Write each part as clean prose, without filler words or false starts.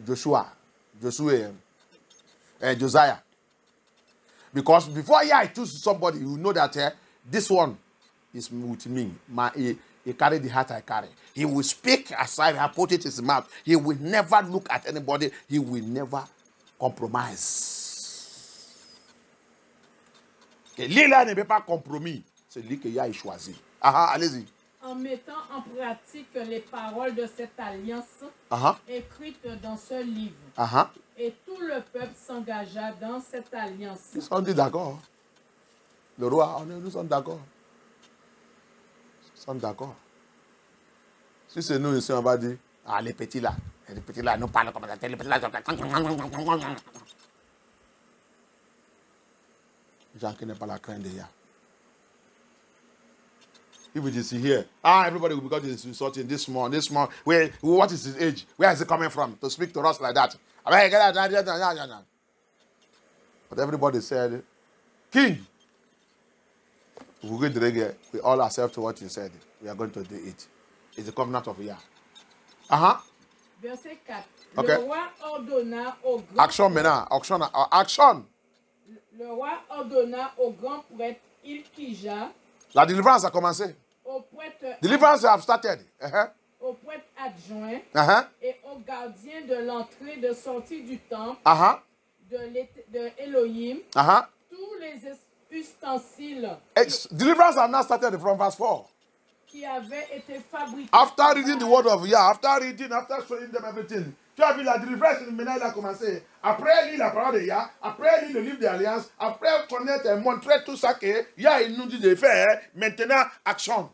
Joshua, and Josiah. Because before I choose somebody, you know that this one is with me. He carry the heart I carry. He will speak aside, I put it in his mouth. He will never look at anybody. He will never compromise. Et lui là ne veut pas compromis. C'est lui qu'il a choisi. Allez-y. En mettant en pratique les paroles de cette alliance écrite dans ce livre. Et tout le peuple s'engagea dans cette alliance. Nous sommes d'accord. Le roi, nous sommes d'accord. Nous sommes d'accord. Si c'est nous ici, on va dire, les petits là, nous parlent comme ça, les petits là, Jean qui n'est pas la crainte de Yah. If it is here, everybody will be is insulting this man. What is his age? Where is he coming from to speak to us like that? But everybody said, King, we all accept what you said. We are going to do it. It's the covenant of Yah. Verset 4. Okay. Le roi ordonna au grand... Action maintenant. Action. Le roi ordonna au grand prêtre Ilkija. La délivrance a commencé. Au prêtre... Deliverance have started. Au prêtre adjoint et au gardien de l'entrée de sortie du temple de Elohim. Tous les ustensiles. Deliverance have now started from verse 4. Qui avaient été fabriqués. After reading the word of Yah, after showing them everything. Tu as vu la délivrance, maintenant il a commencé. Après lire la parole de Yah, après lire le livre de l'Alliance, après connaître et montrer tout ça que Yah il nous dit de faire, maintenant action.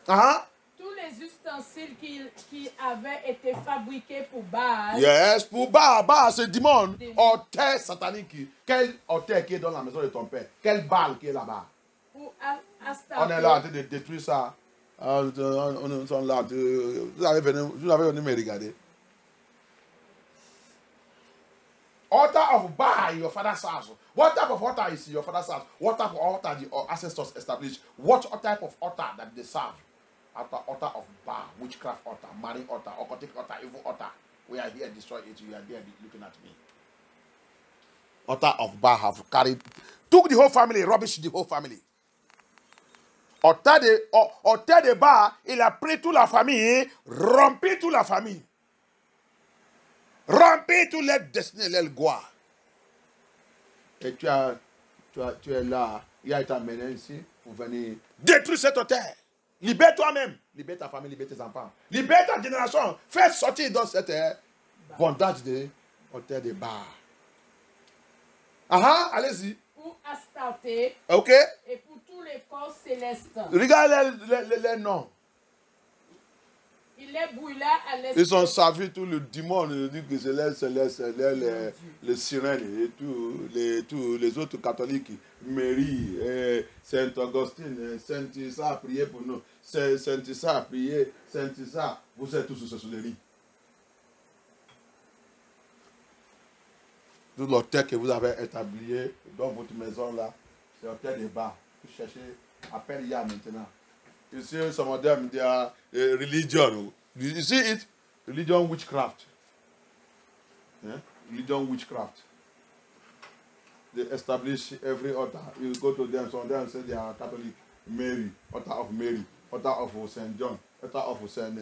Amen. Tous les ustensiles qui avaient été fabriqués pour Baal. Yes, pour Baal. Baal, c'est démon. Autel satanique. Quel autel qui est dans la maison de ton père? Quel Baal qui est là-bas? On est là en train de détruire ça. On est là. Vous avez venu me regarder. Altar of Baal, your father's house. What type of altar is your father's house? What type of altar the ancestors established? What type of altar that they serve? Altar of Baal, witchcraft altar, marine altar, occultic altar, evil altar. We are here destroy it. You are there looking at me. Altar of Baal have carried, took the whole family, rubbish the whole family. Altar de Baal, il a pris toute la famille, rempli toute la famille. Rempli toute leur destinée, leur gloire. Et tu es là, il a été amené ici pour venir détruire cet autel. Libère toi-même, libère ta famille, libère tes enfants, libère ta génération. Fais sortir dans cette bondage de autel de Baal. Allez-y. Pour Astarté. Ok. Et pour tous les corps célestes. Regarde les noms. Il les brûla à l'esprit. Ils ont servi tout le dimanche, que c'est les sirènes et tous les autres catholiques. Marie, Saint-Augustine, Saint-Issa a prié pour nous. Saint-Issa a prié, Saint-Issa, vous êtes tous sur ce lit. Tout l'hôtel que vous avez établi dans votre maison là, c'est l'hôtel de Baal. Vous cherchez, appelle Yah maintenant. You see some of them, they are religion. You see it? Religion witchcraft. Yeah? Religion witchcraft. They establish every altar. You go to them, some of them say they are Catholic. Mary, altar of Mary, altar of St. John, altar of St.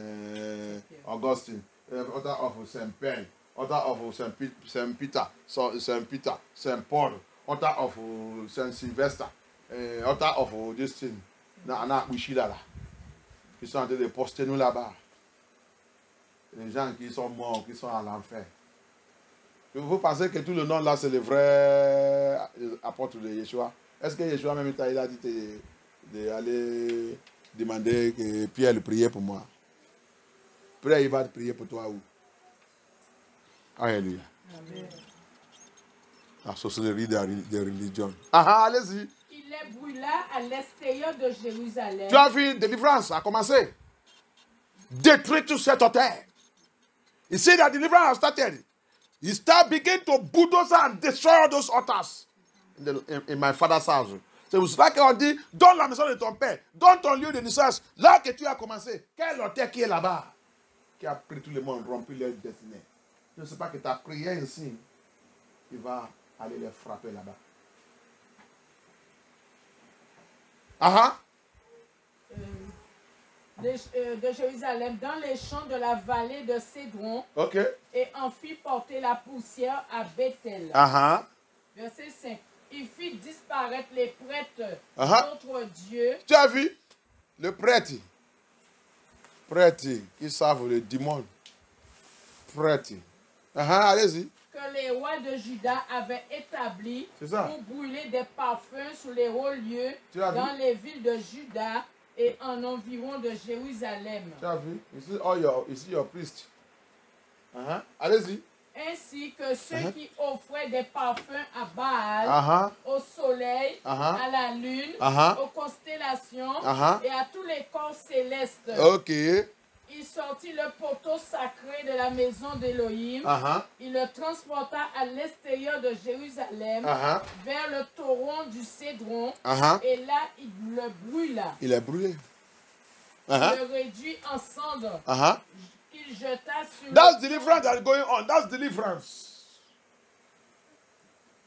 Augustine, altar of St. Paul, altar of St. Peter, St. Paul, altar of St. Sylvester, altar of this thing. Qui sont en train de poster nous là-bas. Les gens qui sont morts, qui sont à l'enfer. Vous pensez que tout le nom là, c'est le vrai apôtre de Yeshua? Est-ce que Yeshua même il a dit d'aller demander que Pierre le prie pour moi? Pierre, il va te prier pour toi où? Alléluia. Amen. La sorcellerie des religions. Allez-y. Il les brûla à l'extérieur de Jérusalem. Tu as vu, délivrance a commencé. Détruire tout cet autel. You see that deliverance has started. You start begin to bulldoze and destroy those altars in my father's house. C'est pour cela qu'on dit, donne la maison de ton père, donne ton lieu de naissance. Là que tu as commencé, quel autel qui est là-bas? qui a pris tout le monde, rompu leur destinée. Je ne sais pas que ta prière ici, il va aller les frapper là-bas. De Jérusalem, dans les champs de la vallée de Cédron, et en fit porter la poussière à Bethel. Verset 5. Il fit disparaître les prêtres d'autres dieux. Tu as vu? Le prêtre qui savent le démon. Prêtre. Allez-y. Que les rois de Juda avaient établi pour brûler des parfums sur les hauts lieux dans les villes de Juda et en environ de Jérusalem. Tu as vu? Ici, your priest. Allez-y. Ainsi que ceux qui offraient des parfums à Baal, au soleil, à la lune, aux constellations et à tous les corps célestes. Il sortit le poteau sacré de la maison d'Élohim. Il le transporta à l'extérieur de Jérusalem, vers le torrent du Cédron. Et là, il le brûla. Il est brûlé. Il le réduit en cendres. Qu'il jeta sur That's deliverance that is going on. That's deliverance.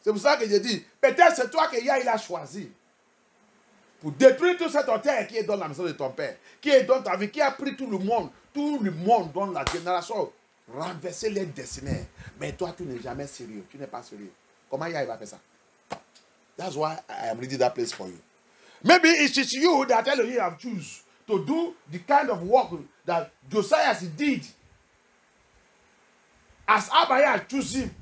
C'est pour ça que j'ai dit, peut-être c'est toi que Yah il a choisi. Pour détruire tout cet autel qui est dans la maison de ton père, qui est dans ta vie, qui a pris tout le monde dans la génération, renverser les destinées. Mais toi, tu n'es jamais sérieux. Tu n'es pas sérieux. Comment Yah va faire ça? That's why I am reading that place for you. Maybe it is you that Elohim have choose to do the kind of work that Josiah did. As Abiah chose him.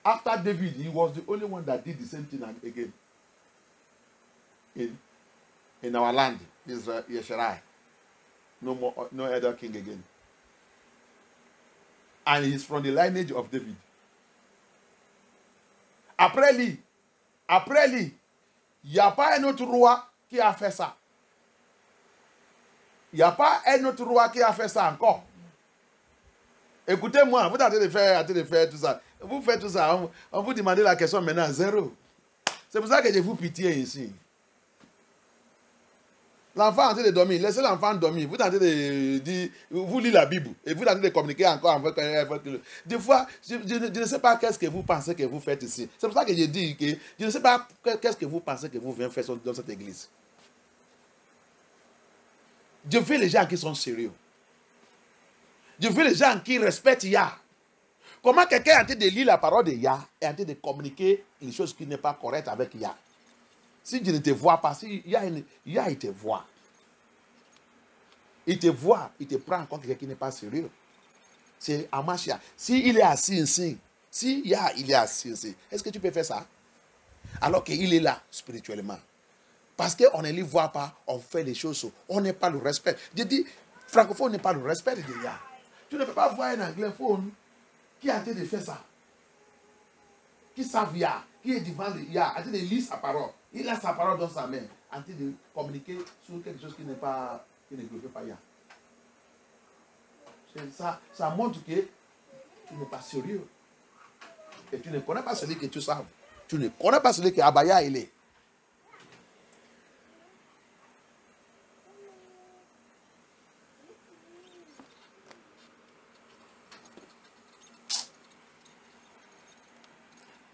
After David, he was the only one that did the same thing again. In our land, Israel, Yesharai. No other king again. And he's from the lineage of David. Après lui, il n'y a pas un autre roi qui a fait ça. Il n'y a pas un autre roi qui a fait ça encore. Écoutez-moi, vous êtes en train de faire tout ça. Vous faites tout ça, on vous demande la question maintenant, zéro. C'est pour ça que je vous pitié ici. L'enfant est en train de dormir, laissez l'enfant dormir. Vous êtes en train de dire, vous lisez la Bible et vous êtes en train de communiquer encore avec des fois, je ne sais pas qu'est-ce que vous pensez que vous faites ici. C'est pour ça que je dis que je ne sais pas qu'est-ce que vous pensez que vous venez faire dans cette église. Je veux les gens qui sont sérieux. Je veux les gens qui respectent Yah. Comment quelqu'un est en train de lire la parole de Yah et en train de communiquer les choses qui n'est pas correctes avec Yah? Si je ne te vois pas, si Yah il te voit. Il te voit, il te prend encore quelqu'un qui n'est pas sérieux. C'est Amashia. S'il est assis ici, si Yah il est assis ici, est-ce que tu peux faire ça? Alors qu'il est là spirituellement. Parce qu'on ne les voit pas, on fait les choses, on n'est pas le respect. Je dis, francophone n'est pas le respect de Yah. Tu ne peux pas voir un anglophone qui a été de faire ça. Qui savent Yah, qui est devant Yah, en train de lire sa parole. Il a sa parole dans sa main, en train de communiquer sur quelque chose qui ne glorifie pas Yah. Ça montre que tu n'es pas sérieux. Et tu ne connais pas celui que tu sais. Tu ne connais pas celui que Abaya il est.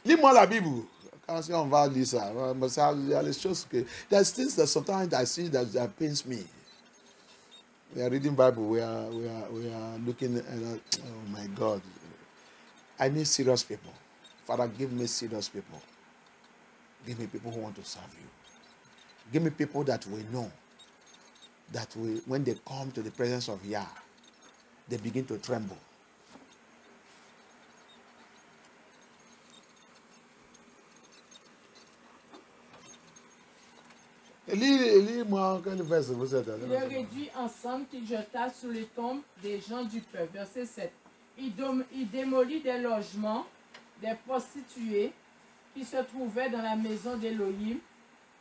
Lis-moi la Bible. Quand on va lire ça, il y a les choses que... There's things that sometimes I see that pains me. We are reading Bible. We are looking at... Oh my God. I need serious people. Father, give me serious people. Give me people who want to serve you. Give me people that we know. That when they come to the presence of Yah, they begin to tremble. Lis-moi quel verset vous êtes. Il le réduit ensemble qu'il jeta sur les tombes des gens du peuple. Verset 7. Il démolit des logements, des prostituées qui se trouvaient dans la maison d'Élohim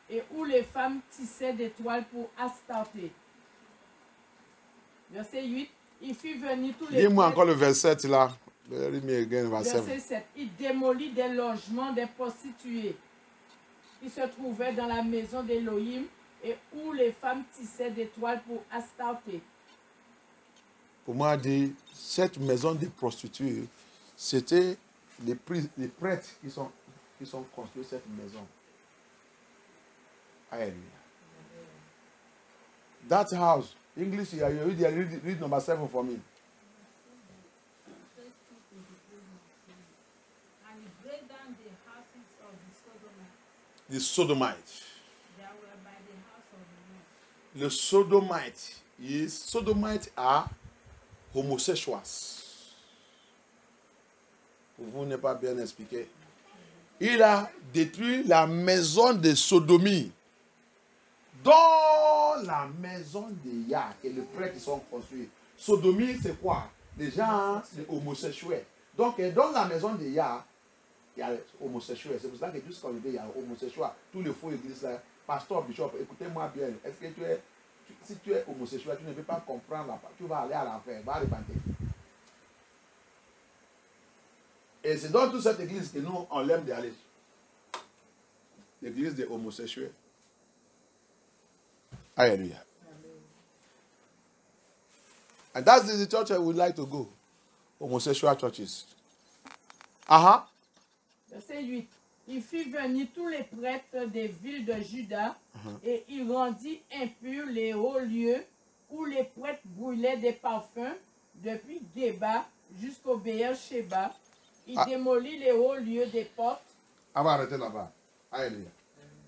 et où les femmes tissaient des toiles pour Astarté. Verset 8. Il fit venir tous les... Dis-moi encore le verset là. Verset 7. Il démolit des logements, des prostituées qui se trouvaient dans la maison d'Élohim et où les femmes tissaient des toiles pour Astarté. pour moi dire, cette maison de prostituées, c'était les prêtres qui sont construits cette maison. Alléluia. That house, English, you read number 7 for me. And he break down the houses of the Sodomites. The Sodomites. That were by the house of the Lord. The Sodomites are homosexuals. Pour vous ne pas bien expliquer. Il a détruit la maison de Sodomie. Dans la maison de Yah, et les prêtres qui sont construits. Sodomie, c'est quoi? Les gens, les homosexuels. Donc, dans la maison de Yah, il y a les homosexuels. C'est pour ça que jusqu'à aujourd'hui, il y a les homosexuels. Tous les faux églises, là, pasteur, bishop, écoutez-moi bien. Est-ce que si tu es homosexuel, tu ne peux pas comprendre la part. Tu vas aller à l'enfer, va repentir. Et c'est dans toute cette église que nous, on l'aime d'aller. L'église des homosexuels. Hallelujah. And that's the church I would like to go. Homosexual churches. Verset 8. Il fit venir tous les prêtres des villes de Juda et il rendit impurs les hauts lieux où les prêtres brûlaient des parfums depuis Géba jusqu'au Béer-Sheba. Il démolit les hauts lieux des portes. On va arrêter là-bas. Alléluia.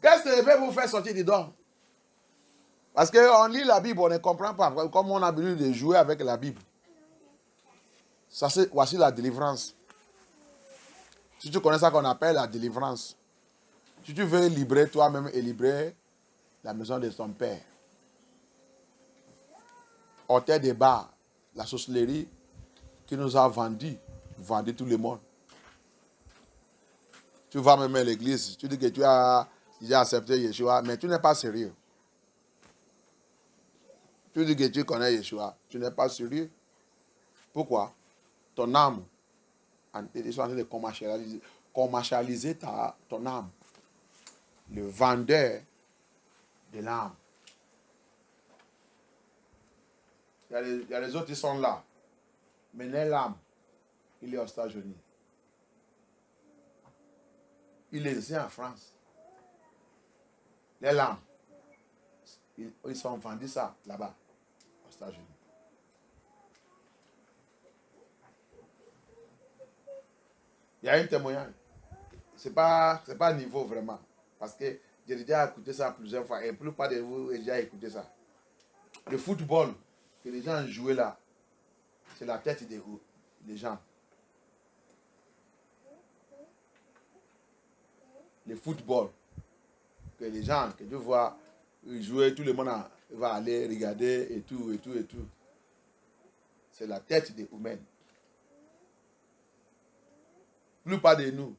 Qu'est-ce que je vais vous faire sortir dedans? Parce qu'on lit la Bible, on ne comprend pas. Comme on a l'habitude de jouer avec la Bible. Ça, voici la délivrance. Si tu connais ça qu'on appelle la délivrance. Si tu veux libérer toi-même et libérer la maison de ton père. Hôtel des bars, la sorcellerie qui nous a vendu tout le monde. Tu vas même à l'église, tu dis que tu as déjà accepté Yeshua, mais tu n'es pas sérieux. Tu dis que tu connais Yeshua, tu n'es pas sérieux. Pourquoi? Ton âme, ils sont en train de commercialiser ton âme. Le vendeur de l'âme. Il y a les autres qui sont là. Mais l'âme, il est aux États-Unis. Il est ici en France. Les lames, ils sont vendus ça là-bas, aux États-Unis. Il y a un témoignage. Ce n'est pas niveau vraiment. Parce que j'ai déjà écouté ça plusieurs fois. Et la plupart de vous avez déjà écouté ça. Le football que les gens jouaient là, c'est la tête des gens. Le football que les gens, que tu vois jouer, tout le monde va aller regarder et tout. C'est la tête des humains. La plupart de nous,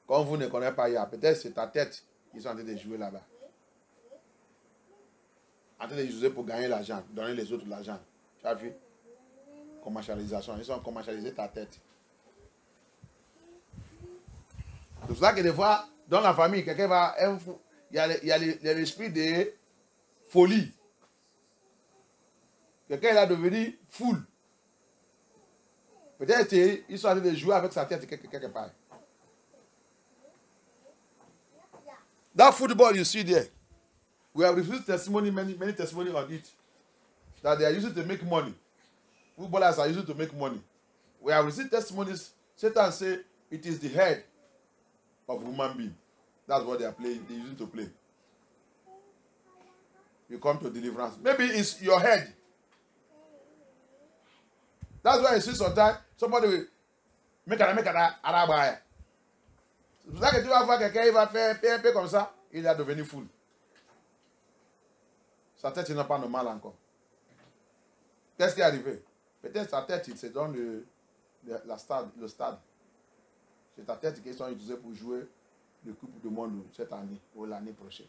comme vous ne connaissez pas, peut-être c'est ta tête qui sont en train de jouer là-bas. En train de jouer pour gagner l'argent, donner les autres l'argent. Tu as vu? Commercialisation. Ils ont commercialisé ta tête. C'est pour ça que des fois, dans la famille, quelqu'un va. Il y a l'esprit de folie. Quelqu'un est devenu fou. Peut-être qu'ils sont en train de jouer avec sa tête quelque part. That football you see there, we have received testimony, many testimony on it, that they are using to make money. Footballers are using to make money. We have received testimonies. Satan say it is the head of human being. That's what they are playing. They're using to play. You come to deliverance. Maybe it's your head. That's why you see sometimes somebody will make a arabaya. C'est pour ça que tu vas voir quelqu'un, il va faire un peu comme ça, il est devenu fou. Sa tête n'est pas normale encore. Qu'est-ce qui est arrivé? Peut-être sa tête, c'est dans le stade. C'est ta tête qu'ils sont utilisés pour jouer le Coupe du Monde cette année ou l'année prochaine.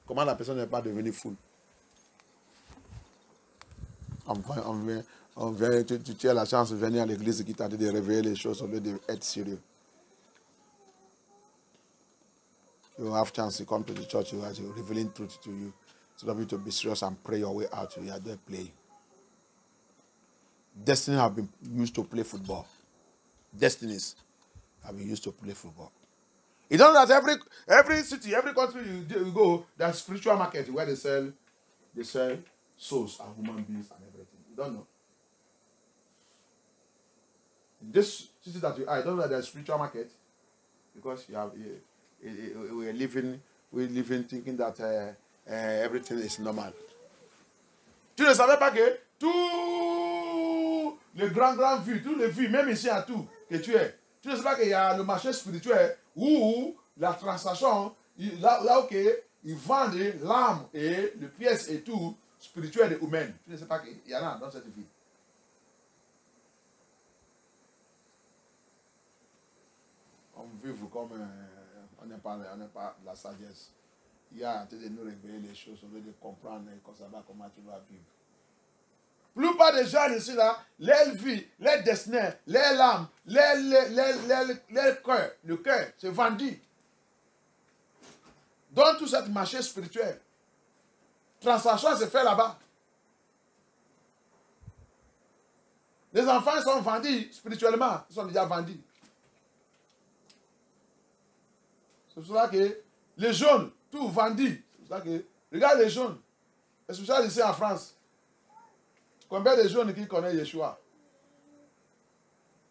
Comment la personne n'est pas devenue foule? Tu as la chance de venir à l'église qui t'a dit de réveiller les choses au lieu d'être sérieux. You have chance to come to the church, you are revealing truth to you. So that you to be serious and pray your way out. You are there playing. Destiny have been used to play football. Destinies have been used to play football. You know that every city, every country you go, there's spiritual market where they sell souls and human beings and everything. You don't know. In this city that you are, you don't know that there's spiritual market because you have we're living thinking that everything is normal. Tu ne savais pas que tous les grandes villes, tous les villes, même ici à tout, que tu es. Tu ne sais pas qu'il y a le marché spirituel où la transaction, là où ils vendent l'âme et les pièces et tout spirituel et humain. Tu ne sais pas qu'il y en a dans cette ville. On vit comme on n'est pas la sagesse. Il y a en train de nous révéler les choses, on veut de comprendre et qu'on savoir comment tu vas vivre. La plupart des gens ici, là, leur vie, leur destin, leur âme, leur cœur, le cœur, c'est vendu. Dans tout ce marché spirituel, transaction se fait là-bas. Les enfants sont vendus spirituellement, ils sont déjà vendus. C'est pour ça que les jeunes, tout vendu. C'est pour ça que, regarde les jeunes. C'est pour ça ici en France. Combien de jeunes qui connaissent Yeshua?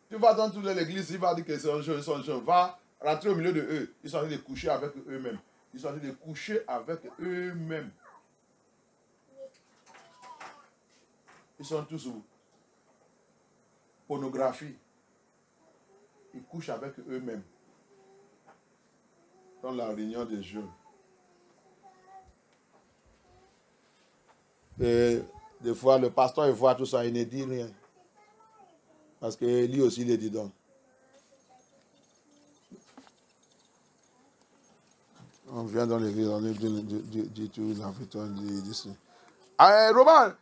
Tu vas dans toute l'église, il va dire que c'est ils sont jeunes. Va rentrer au milieu de eux. Ils sont en train de coucher avec eux-mêmes. Ils sont en train de coucher avec eux-mêmes. Ils sont tous sous pornographie. Ils couchent avec eux-mêmes. Dans la réunion des jeunes. Et des fois, le pasteur, il voit tout ça, il ne dit rien. Parce que lui aussi, il est dedans. On vient dans l'église, on dit tout, il a fait tout, il dit ça. Roman,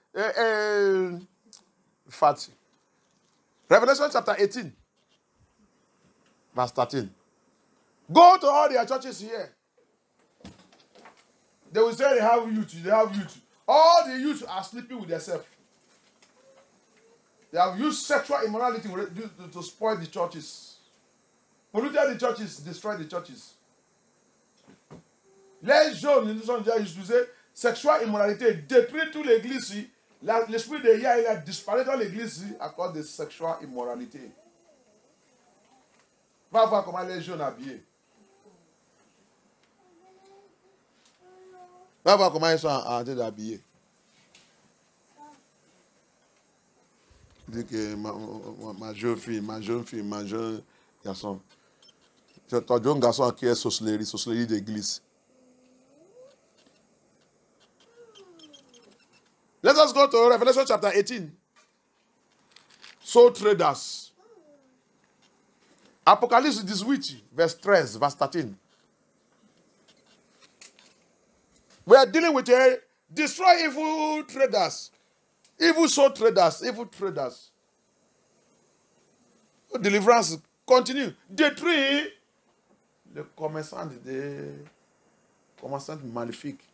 Fati. Revelation chapter 18, verse 13. Go to all their churches here. They will say they have youth. All the youth are sleeping with themselves. They have used sexual immorality to spoil the churches. Polluted the churches, destroy the churches. Les jeunes, ils ont déjà utilisé sexual immoralité, détruit toute l'église. L'esprit de Yah, il a disparu dans l'église à cause de sexual immoralité. Va voir comment les jeunes habillés. Va voir comment ils sont en train d'habiller. Dit que ma jeune fille, ma jeune garçon. C'est ton jeune garçon qui est sorcellerie d'église. Let us go to Revelation chapter 18. Soul traders. Apocalypse 18, verse 13, verse 13. We are dealing with destroy evil traders. Evil soul traders. Evil traders. Deliverance continue. Détruire les commerçants maléfiques.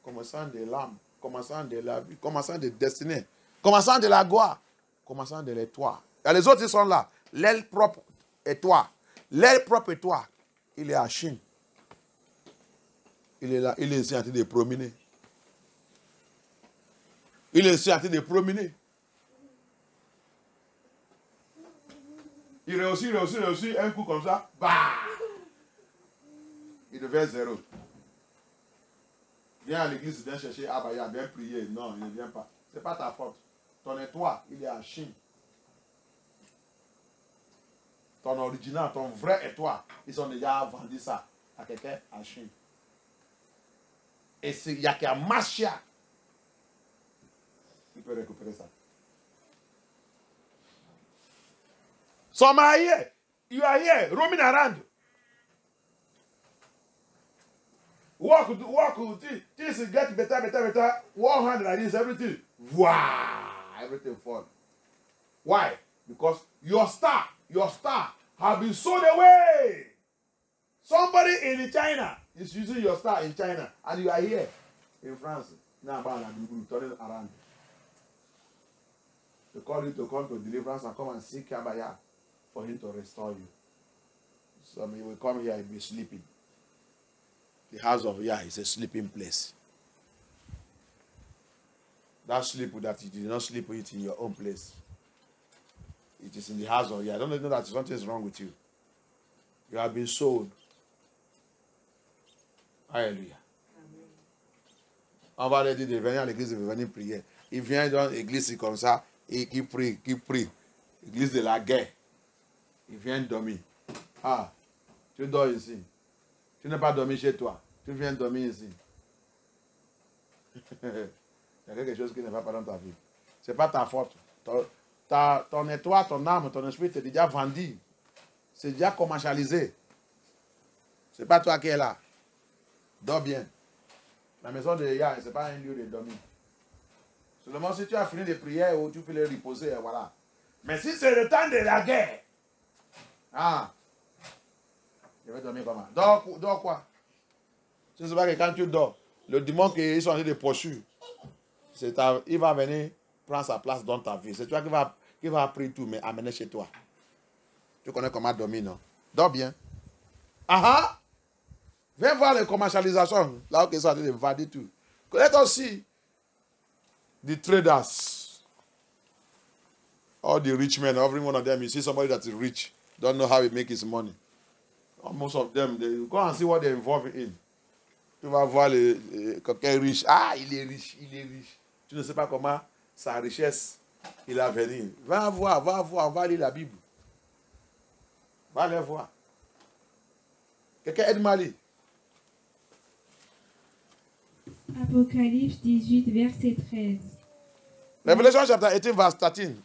Commerçants de l'âme. Commerçants de la vie. Commerçants de destinée. Commerçants de la gloire. Commerçants de l'étoile. Les autres, ils sont là. L'aile propre étoile. L'aile propre étoile. Il est à Chine. Il est là, il est ici en train de promener. Il est ici en train de promener. Il réussit un coup comme ça. Bah! Il devient 0. Viens à l'église, viens chercher Abaya, viens prier. Non, il ne vient pas. Ce n'est pas ta faute. Ton étoile, il est en Chine. Ton original, ton vrai étoile, ils ont déjà vendu ça à quelqu'un en Chine. Et il n'y a qu'un Machia qui peut récupérer ça. Some are here. You are here, roaming around. Walk, things get better. 100 like this, everything. Wow, everything fall. Why? Because your star have been sold away. Somebody in China is using your star in China, and you are here in France. Now, turning around. to call you to come to deliverance and come and seek Kabaya for him to restore you. So he will come here and be sleeping. The house of Yah is a sleeping place. That sleep that you did not sleep with in your own place. It is in the house of Yah. I don't know that something is wrong with you. You have been sold. Alléluia. On va leur dire de venir à l'église, de venir prier. Il vient dans l'église comme ça, et qui prie, L'église de la guerre. Il vient dormir. Ah, tu dors ici. Tu n'es pas dormi chez toi. Tu viens dormir ici. Il y a quelque chose qui ne va pas dans ta vie. Ce n'est pas ta faute. Ton étoile, ton âme, ton esprit est déjà vendu. C'est déjà commercialisé. Ce n'est pas toi qui es là. Dors bien. La maison de Yah, ce n'est pas un lieu de dormir. Seulement si tu as fini de prier ou tu peux les reposer, voilà. Mais si c'est le temps de la guerre, je vais dormir comment? Dors quoi? Tu ne sais pas que quand tu dors, le démon qui sont en train de poursuivre, il va venir prendre sa place dans ta vie. C'est toi qui va apprendre tout, mais amener chez toi. Tu connais comment dormir, non? Dors bien. Viens voir les commercialisations, là où ils sont en train de vader tout. Connais aussi the traders. All the rich men, every one of them, you see somebody that is rich, don't know how he make his money. Most of them, they go and see what they're involved in. Tu vas voir quelqu'un riche. Ah, il est riche. Tu ne sais pas comment sa richesse, il a venu. Va voir, va lire la Bible. Va aller voir. Quelqu'un aide-moi à lire. Apocalypse 18, verset 13. Revelation chapter 18, verse 13.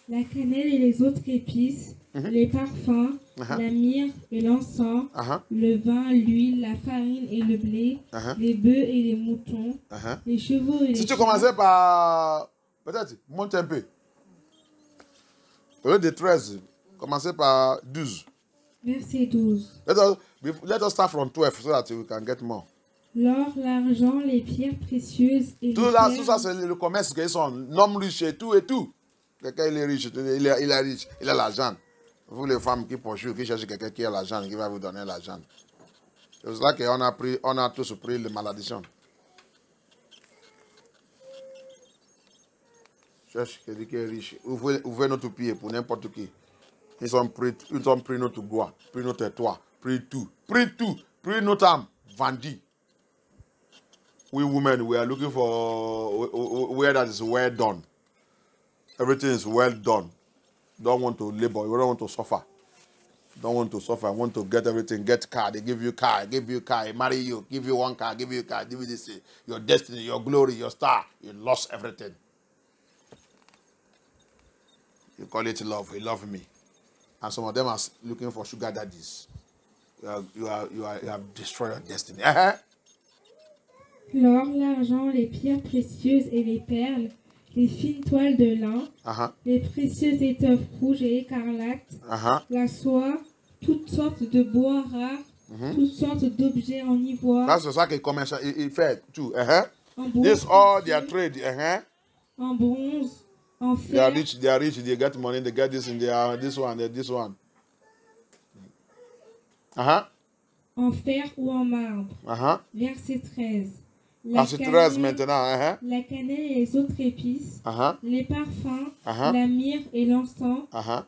La cannelle et les autres épices, les parfums, la myrrhe et l'encens, le vin, l'huile, la farine et le blé, les bœufs et les moutons, les chevaux et les Si tu commençais par... Peut-être, monte un peu. Au lieu de 13, commencez par 12. Verset 12. Let us start from 12 so that we can get more. L'or, l'argent, les pierres précieuses et tout ça, c'est le commerce qu'ils sont. L'homme riche et tout. Quelqu'un, il est riche, il est riche, il a l'argent. Vous, les femmes qui poursuivent, qui cherchent quelqu'un qui a l'argent, qui va vous donner l'argent. C'est pour cela qu'on a tous pris la malédiction. Cherche quelqu'un qui est riche. Ouvrez notre pied pour n'importe qui. Ils ont pris notre bois, pris notre toit, pris tout. Pris notre âme, vendu. We women, we are looking for where that is well done. Everything is well done. Don't want to labor. You don't want to suffer. Don't want to suffer. Want to get everything. Get car. They give you car. Marry you. Give you one car. Give you car. Give you this. Your destiny, your glory, your star. You lost everything. You call it love. You love me. And some of them are looking for sugar daddies. You have destroyed your destiny. L'or, l'argent, les pierres précieuses et les perles, les fines toiles de lin, les précieuses étoffes rouges et écarlates, la soie, toutes sortes de bois rares, toutes sortes d'objets en ivoire. C'est ça qu'il commence, il fait tout. This all their trade. En bronze, en fer. They are rich, they get money, they get this in this one. En fer ou en marbre. Verset 13. Verset 13 maintenant. La cannelle et les autres épices, les parfums, la myrrhe et l'encens,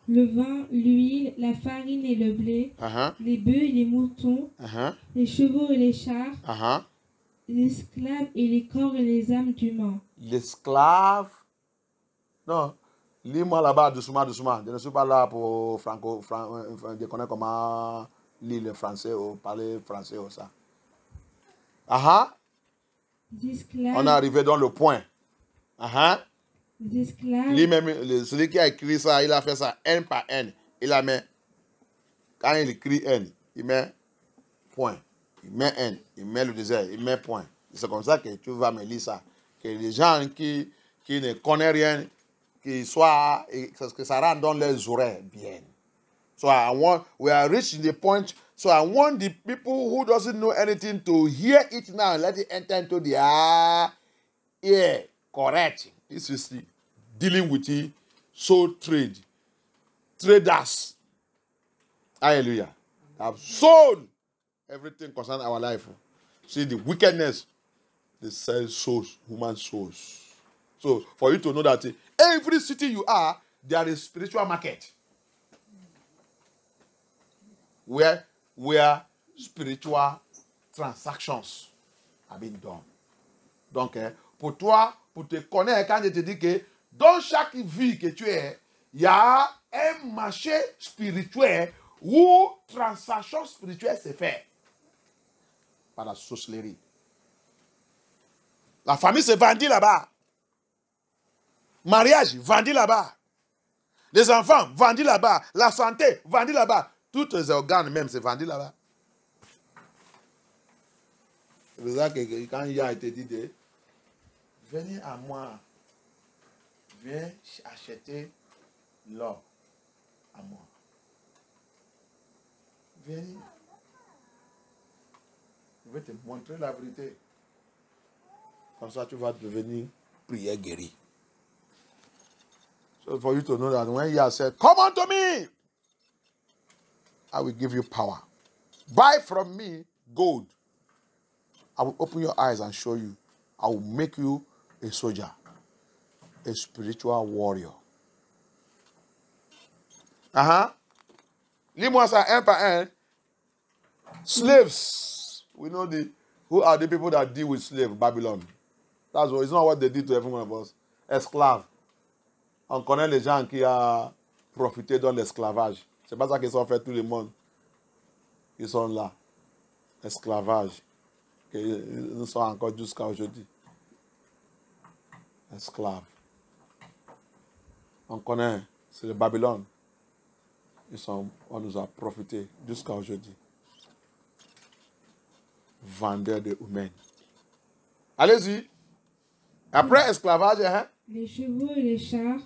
le vin, l'huile, la farine et le blé, les bœufs et les moutons, les chevaux et les chars, l'esclave et les corps et les âmes d'humains. L'esclave? Non. Lis-moi là-bas doucement. Je ne suis pas là pour je connais comment lire le français ou parler français ou ça. On est arrivé dans le point. Esclaves. Celui qui a écrit ça, il a fait ça N par N. Il a mis, quand il écrit N, il met point. Il met N, il met le désert, il met point. C'est comme ça que tu vas me lire ça. Que les gens qui ne connaissent rien, que ça rentre dans leurs oreilles bien. So we are reaching the point. So I want the people who doesn't know anything to hear it now and let it enter into their ear. Correct. This is dealing with soul trade. Traders. Hallelujah. Have sold everything concerning our life. See the wickedness. They sell souls, human souls. So for you to know that every city you are, there is spiritual market. Where spiritual transactions are being done. Donc, pour toi, pour te connaître, quand je te dis que dans chaque vie que tu es, il y a un marché spirituel où transaction spirituelle se fait par la sorcellerie. La famille se vendit là-bas. Mariage, vendu là-bas. Les enfants, vendus là-bas. La santé, vendue là-bas. Tous les organes même, c'est vendu là-bas. C'est pour ça que quand il a été dit, venez à moi. Viens acheter l'or à moi. Viens. Je vais te montrer la vérité. Comme ça, tu vas devenir prière guéri. So for you to know that when he has said, come unto me, I will give you power. Buy from me gold. I will open your eyes and show you. I will make you a soldier, a spiritual warrior. Lis-moi ça un par un. Slaves. We know who are the people that deal with slaves, Babylon. That's what, it's not what they did to every one of us. Esclaves. On connaît les gens qui ont profité dans l'esclavage. C'est pas ça qu'ils ont fait tout le monde. Ils sont là. Esclavage. Ils sont encore jusqu'à aujourd'hui. Esclaves. On connaît, c'est le Babylone. On nous a profité jusqu'à aujourd'hui. Vendeurs de humains. Allez-y. Après esclavage, hein? Les chevaux et les chars,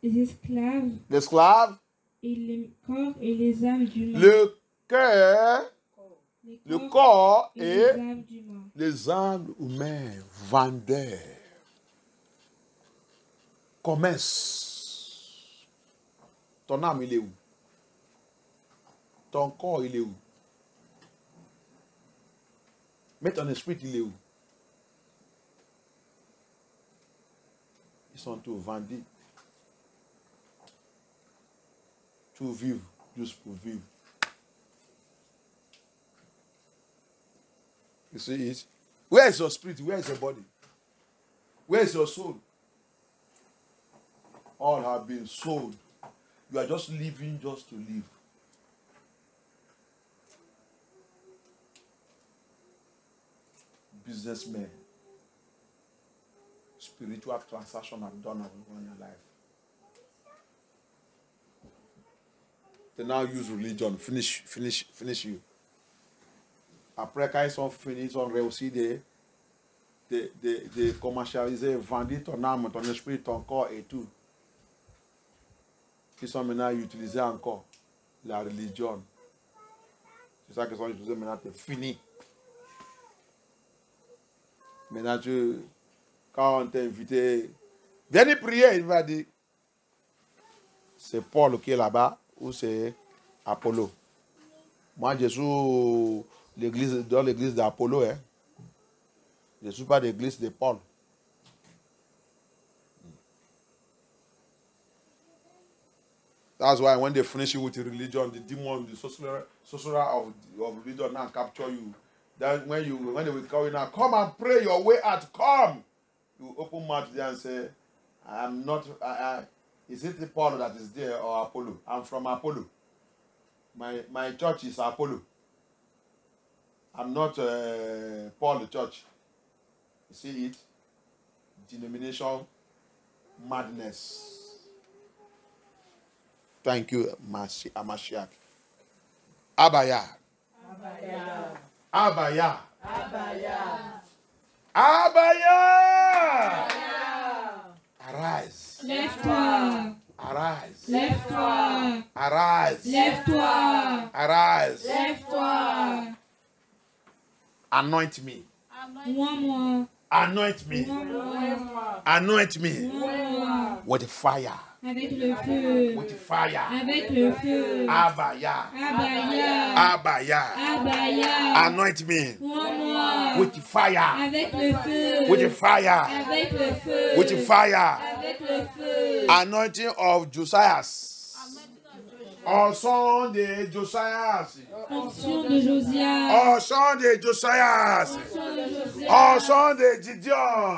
les esclaves, et les corps et les âmes d'humains. Le cœur, le corps et les âmes d'humains. Les âmes humaines, vendeurs. Commerce. Ton âme, il est où? Ton corps, il est où? Mais ton esprit, il est où? Ils sont tous vendus. Tout vivre, juste pour vivre. You see it? Where is your spirit? Where is your body? Where is your soul? All have been sold. You are just living just to live. Businessmen. Spiritual transaction have done in your life. They now use religion. Finish you. Après, quand ils sont finis, ils ont réussi de commercialiser, vendre ton âme, ton esprit, ton corps et tout. Ils sont maintenant utilisés encore la religion. C'est ça qu'ils sont utilisés maintenant, c'est fini. Maintenant, quand on t'a invité, viens prier, il va dire, c'est Paul qui est là-bas ou c'est Apollo. Moi, je suis dans l'église d'Apollo. Hein. Je ne suis pas l'église de Paul. That's why when they finish you with the religion, the demon, the sorcerer of religion now capture you. Then when they will call you now, come and pray your way out, come. You open mouth there and say, I am not, is it the Paul that is there or Apollo? I'm from Apollo. My church is Apollo. I'm not Paul the church. You see it? Denomination madness. Thank you, Mashiach. Abaya. Abaya. Abaya. Abaya. Abaya. Arise. Lève-toi. Arise. Lève-toi. Arise. Lève-toi. Arise. Lève-toi. Anoint me. Moi. Anoint me. Anoint me with fire. Avec le feu. With fire. Avec le feu. Abaya. Abaya. Abaya. Abaya. Anoint me. Moi. With fire. Avec le feu. With fire. Avec le feu. With fire. Avec le feu. Anointing of Josiah. Unction de Josiah. Onction de Josiah. Unction de Josiah. Unction de Gideon.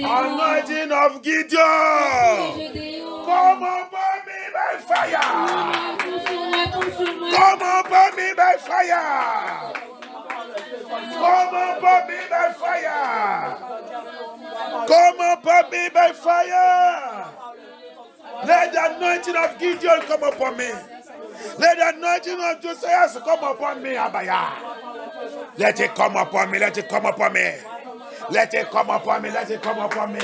Anointing of Gideon. Come upon me by fire. Come upon me by fire. Come upon me by fire. Come upon me by fire. Let the anointing of Gideon come upon me. Let the anointing of Josiah come upon me, Abaya. Let it come upon me. Let it come upon me. Let it come upon me. Let it come upon me.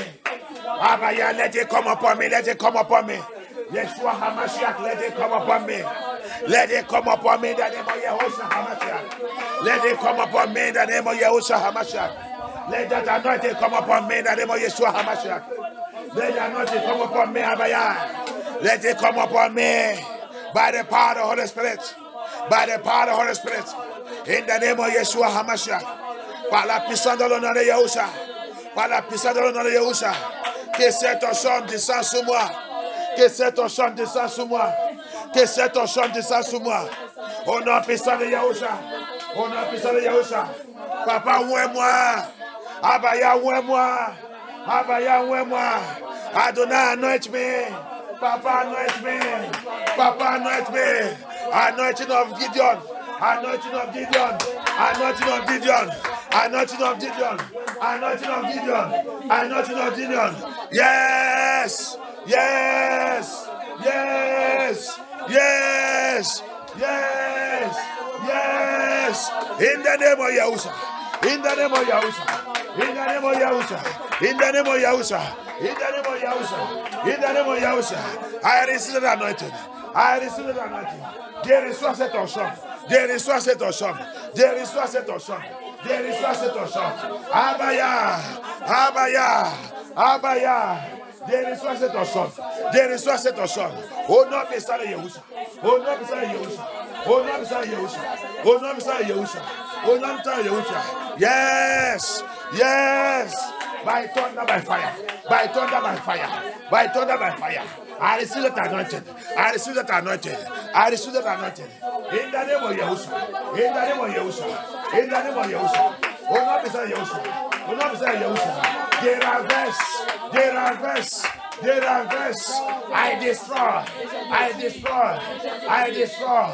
Abaya, let it come upon me. Let it come upon me. Yeshua HaMashiach, let it come upon me. Let it come upon me in the name of Yahushua HaMashiach. Let it come upon me in the name of Yahushua HaMashiach. Let that anointing come upon me in the name of Yeshua HaMashiach. Let the anointing come upon me, Abaya. Let it come upon me by the power of the Holy Spirit. By the power of the Holy Spirit. In the name of Yeshua HaMashiach. Par la puissance de l'honneur de Yahushua. Par la puissance de l'honneur de Yahushua. Que cette onction descende sur moi. Que cette onction descende sur moi. Que cette onction descende sur moi. Au nom puissant de Yahushua. Au nom puissant de Yahushua. Papa, où est moi? Abaya, où est moi? Abaya, où est moi? Adonai, anoint me. Papa, anoint me. Papa, anoint me. Anointing of Gideon. Anointing of Gideon. Anointing of Gideon. Anointing of Gideon. Anointing of Gideon. Anointing of Gideon. Yes. Yes. Yes. Yes. Yes. Yes. In the name of Yahushua. In the name of Yahushua. In the name of Yahushua. In the name of Yahushua. In the name of Yahushua. In the name of Yahushua. I receive the anointing. I receive the anointing. Dieu reçoit cette onction. Dieu reçoit cette onction. Dieu reçoit cette onction. Dieu reçoit cette onction. Abaya. Abaya. Abaya. Dieu reçoit cette onction. Dieu reçoit cette onction. Au nom puissant de Yahushua. Au nom puissant de Yahushua. Au nom puissant de Yahushua. Au nom puissant de Yahushua. Au nom puissant de Yahushua. Yes. Yes. By thunder, by fire. By thunder, by fire. By thunder, by fire. I receive that anointing. I receive that anointing. I receive that anointing. In the name of Yahushua. In the name of Yahushua. In the name of Yahushua. Oh, not beside Yahushua. Oh, not beside Yahushua. They are verse. They are verse. They are verse. I destroy. I destroy. I destroy.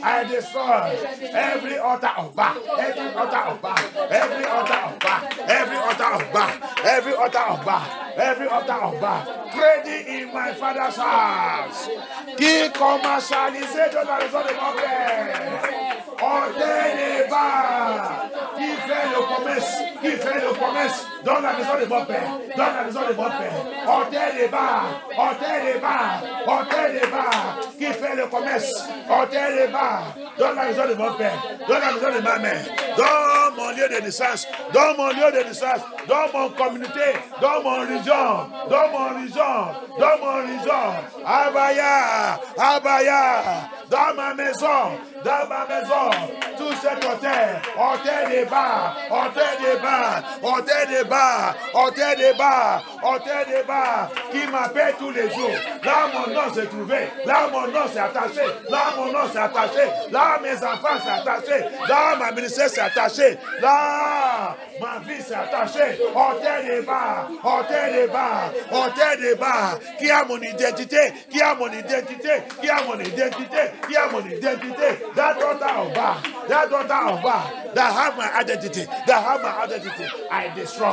I destroy every altar of Baal. Every altar of Baal. Every altar of Baal. Every altar of Baal. Every altar of Baal. Every altar of Baal. Trading in my father's house. Qui commercialisait dans la maison de mon père. Ordonnez Baal. Qui fait le commerce. Qui fait le commerce dans la maison de mon père. Dans la maison de mon père. Ordonnez Baal. Ordonnez Baal. Ordonnez Baal. Qui fait le commerce. Ordonnez Baal. Dans la maison de mon père. Dans la maison de ma mère. Dans mon lieu de naissance. Dans mon lieu de naissance. Dans mon communauté. Dans mon religion. Dans mon religion. Dans mon religion. Abaya. Abaya. Dans ma maison. Dans ma maison. Tout cet hôtel. Hôtel des bars. Hôtel des bars. Hôtel des bars. Hôtel des bars. Hôtel des bars. Qui m'appelle tous les jours. Là, mon nom s'est trouvé. Là, mon nom s'est attaché. Là, mon nom s'est attaché. Là, mes enfants s'est attaché. Là, ma ministère s'est attaché. Là, ma vie s'est attachée. Hôtel des bars. Hôtel des bars. Hôtel des bars. Qui a mon identité. Qui a mon identité. Qui a mon identité. Qui a mon identité. That daughter of Baal. That daughter of Baal. That have my identity. That have my identity. I destroy.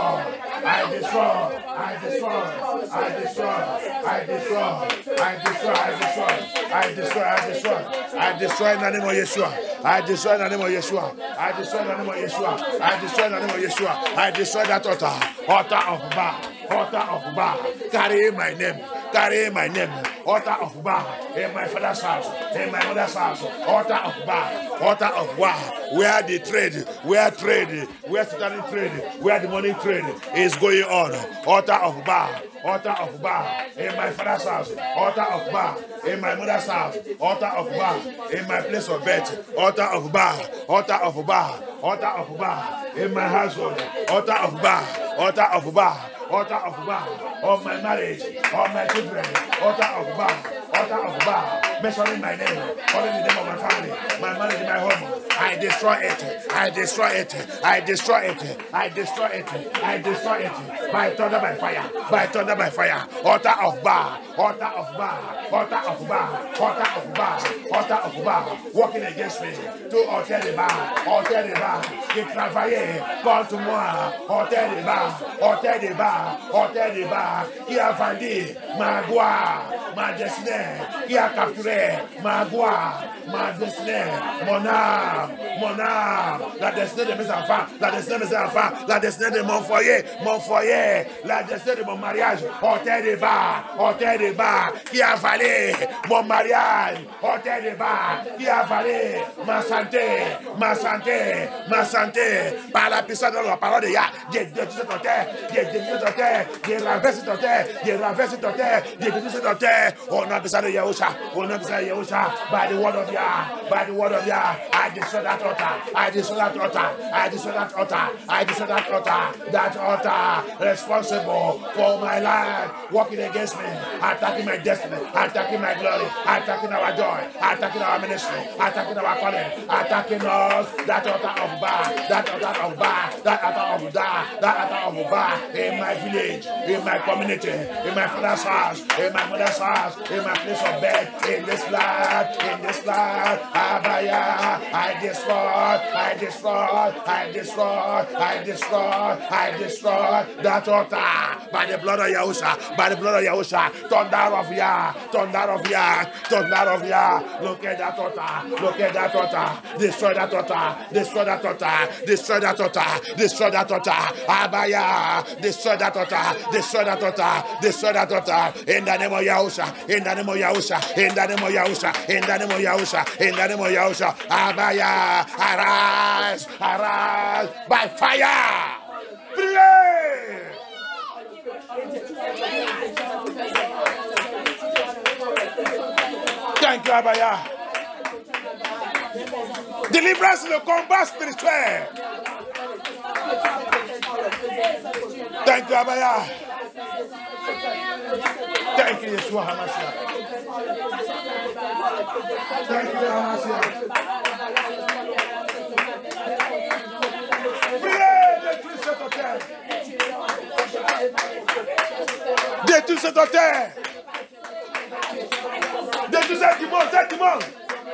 I destroy. I destroy. I destroy. I destroy. I destroy. I destroy. I destroy. I destroy in the name of Yeshua. I destroy in the name of Yeshua. I destroy in the name of Yeshua. I destroy in the name of Yeshua. I destroy that altar. Altar of Baal. Altar of Baal. Carry my name. carrying my name. Altar of Baal in my father's house, in my mother's house. Altar of Baal, altar of Baal, where the trade, where satanic trade, where the money trade is going on. Altar of Baal. Altar of Baal in my father's house, altar of Baal in my mother's house, altar of Baal in my place of birth, altar of Baal, altar of Baal, altar of Baal in my household, altar of Baal, altar of Baal, altar of Baal, of my marriage, of my children, altar of Baal, mentioning my name, calling the name of my family, my marriage, my home. I destroy it, I destroy it, I destroy it, I destroy it, I destroy it, by thunder, by fire, by thunder, by fire. Altar of Baal, altar of Baal, altar of Baal, altar of Baal, altar of Baal, working against me, to alter the Baal, qui travaillait contre moi, alter the Baal, qui a vendu ma gloire, ma destinée, qui a capturé ma gloire, ma destinée, mon âme, la destinée de mes enfants, la destinée de mes enfants, la destinée de mon foyer, la destinée de mon mariage, alter the Baal, qui a avalé mon mariage, alter the Baal, qui a avalé ma santé, par la puissance de la parole de Yah, j'ai détruit ton terre, j'ai renversé ton terre, j'ai détruit ton terre, au nom puissant de Yahusha, by the word of Yah, I destroy that altar, responsible for my life, working against me, attacking my destiny, attacking my glory, attacking our joy, attacking our ministry, attacking our calling, attacking us, that altar of Baal, in my village, in my community, in my father's house, in my mother's house, in my place of birth, in this land, Abaya, I destroy that altar by the blood of Yahusha, thunder of Yah, look at that altar, destroy that altar, Abaya, destroy that altar, in the name of Yahusha, Abaya, arise, by fire, pray. Thank you, Abaya. Deliverance in the combat spirituel. Thank you, Abaya. Thank you, Yeshua HaMashiach. Thank you, HaMashiach. Détruis cet hôtel. Détruis cet dimanche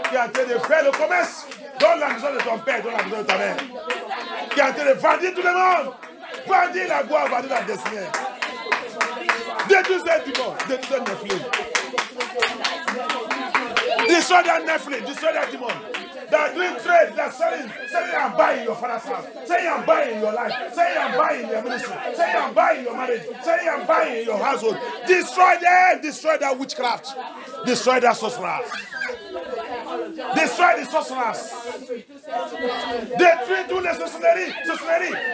qui est en train de faire le commerce dans la maison de ton père, dans la maison de ta mère, qui est en train de vendre tout le monde, vendre la gloire, vendre la destinée. Détruis cet dimanche, détruis cet Nephilim. Destroy that Nephilim, destroy that demon. That doing trade, that selling and buying your father's house, selling and buying your life, selling and buying your ministry, selling and buying your marriage, selling and buying your household. Destroy them, destroy that witchcraft, destroy that sorcerers. Destroy the sorcerers. Détruis toutes les sorcelleries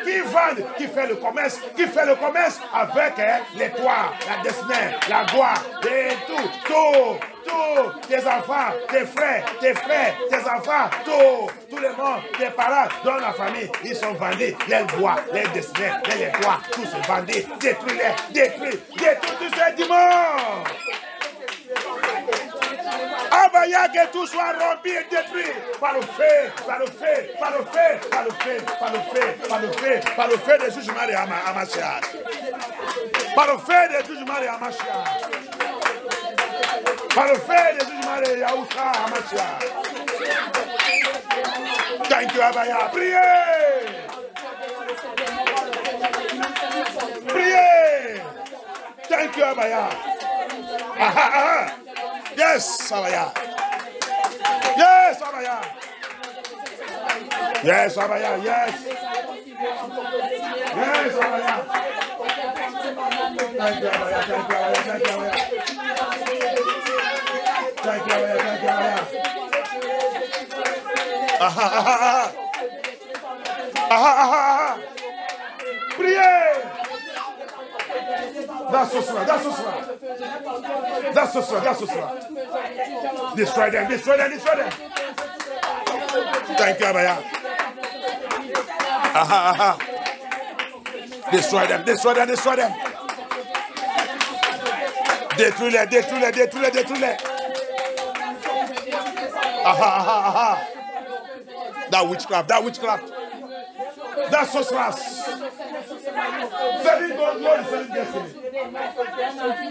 qui vendent, qui fait le commerce avec les toits, la destinée, la gloire, et tout, tes enfants, tes frères, tes enfants, tout le monde, tes parents, dans la famille, ils sont vendus, les gloires, les destinées, les toits, tous se vendus, détruis tous ces démons. Abaya, que tout soit rompu et détruit par le feu des jugements de Hamashiach. Par le feu des jugements de Hamashiach. Par le feu des jugements de Yahusha Hamashiach. Thank you, Abaya. Priez. Thank you, Abaya. Yes, Abaya. Yes, Abaya. Yes, Abaya. Yes. Yes, Abaya. Thank you, Abaya. Thank you, Abaya. Thank you, Abaya. Thank you, Abaya. Thank you, Abaya. Aha, aha, aha. Aha, aha, aha. Priez. That's so strong. That's so strong. That's so strong. That's so strong. Destroy them. Destroy them. Destroy them. Thank you, Abaya. Aha, aha. Destroy them. Destroy them. Destroy them. Détruis-les. Détruis-les. Détruis-les. Détruis-les. Aha, aha, aha. That witchcraft. That witchcraft. That's sorcerers. Selling God, Lord is selling destiny.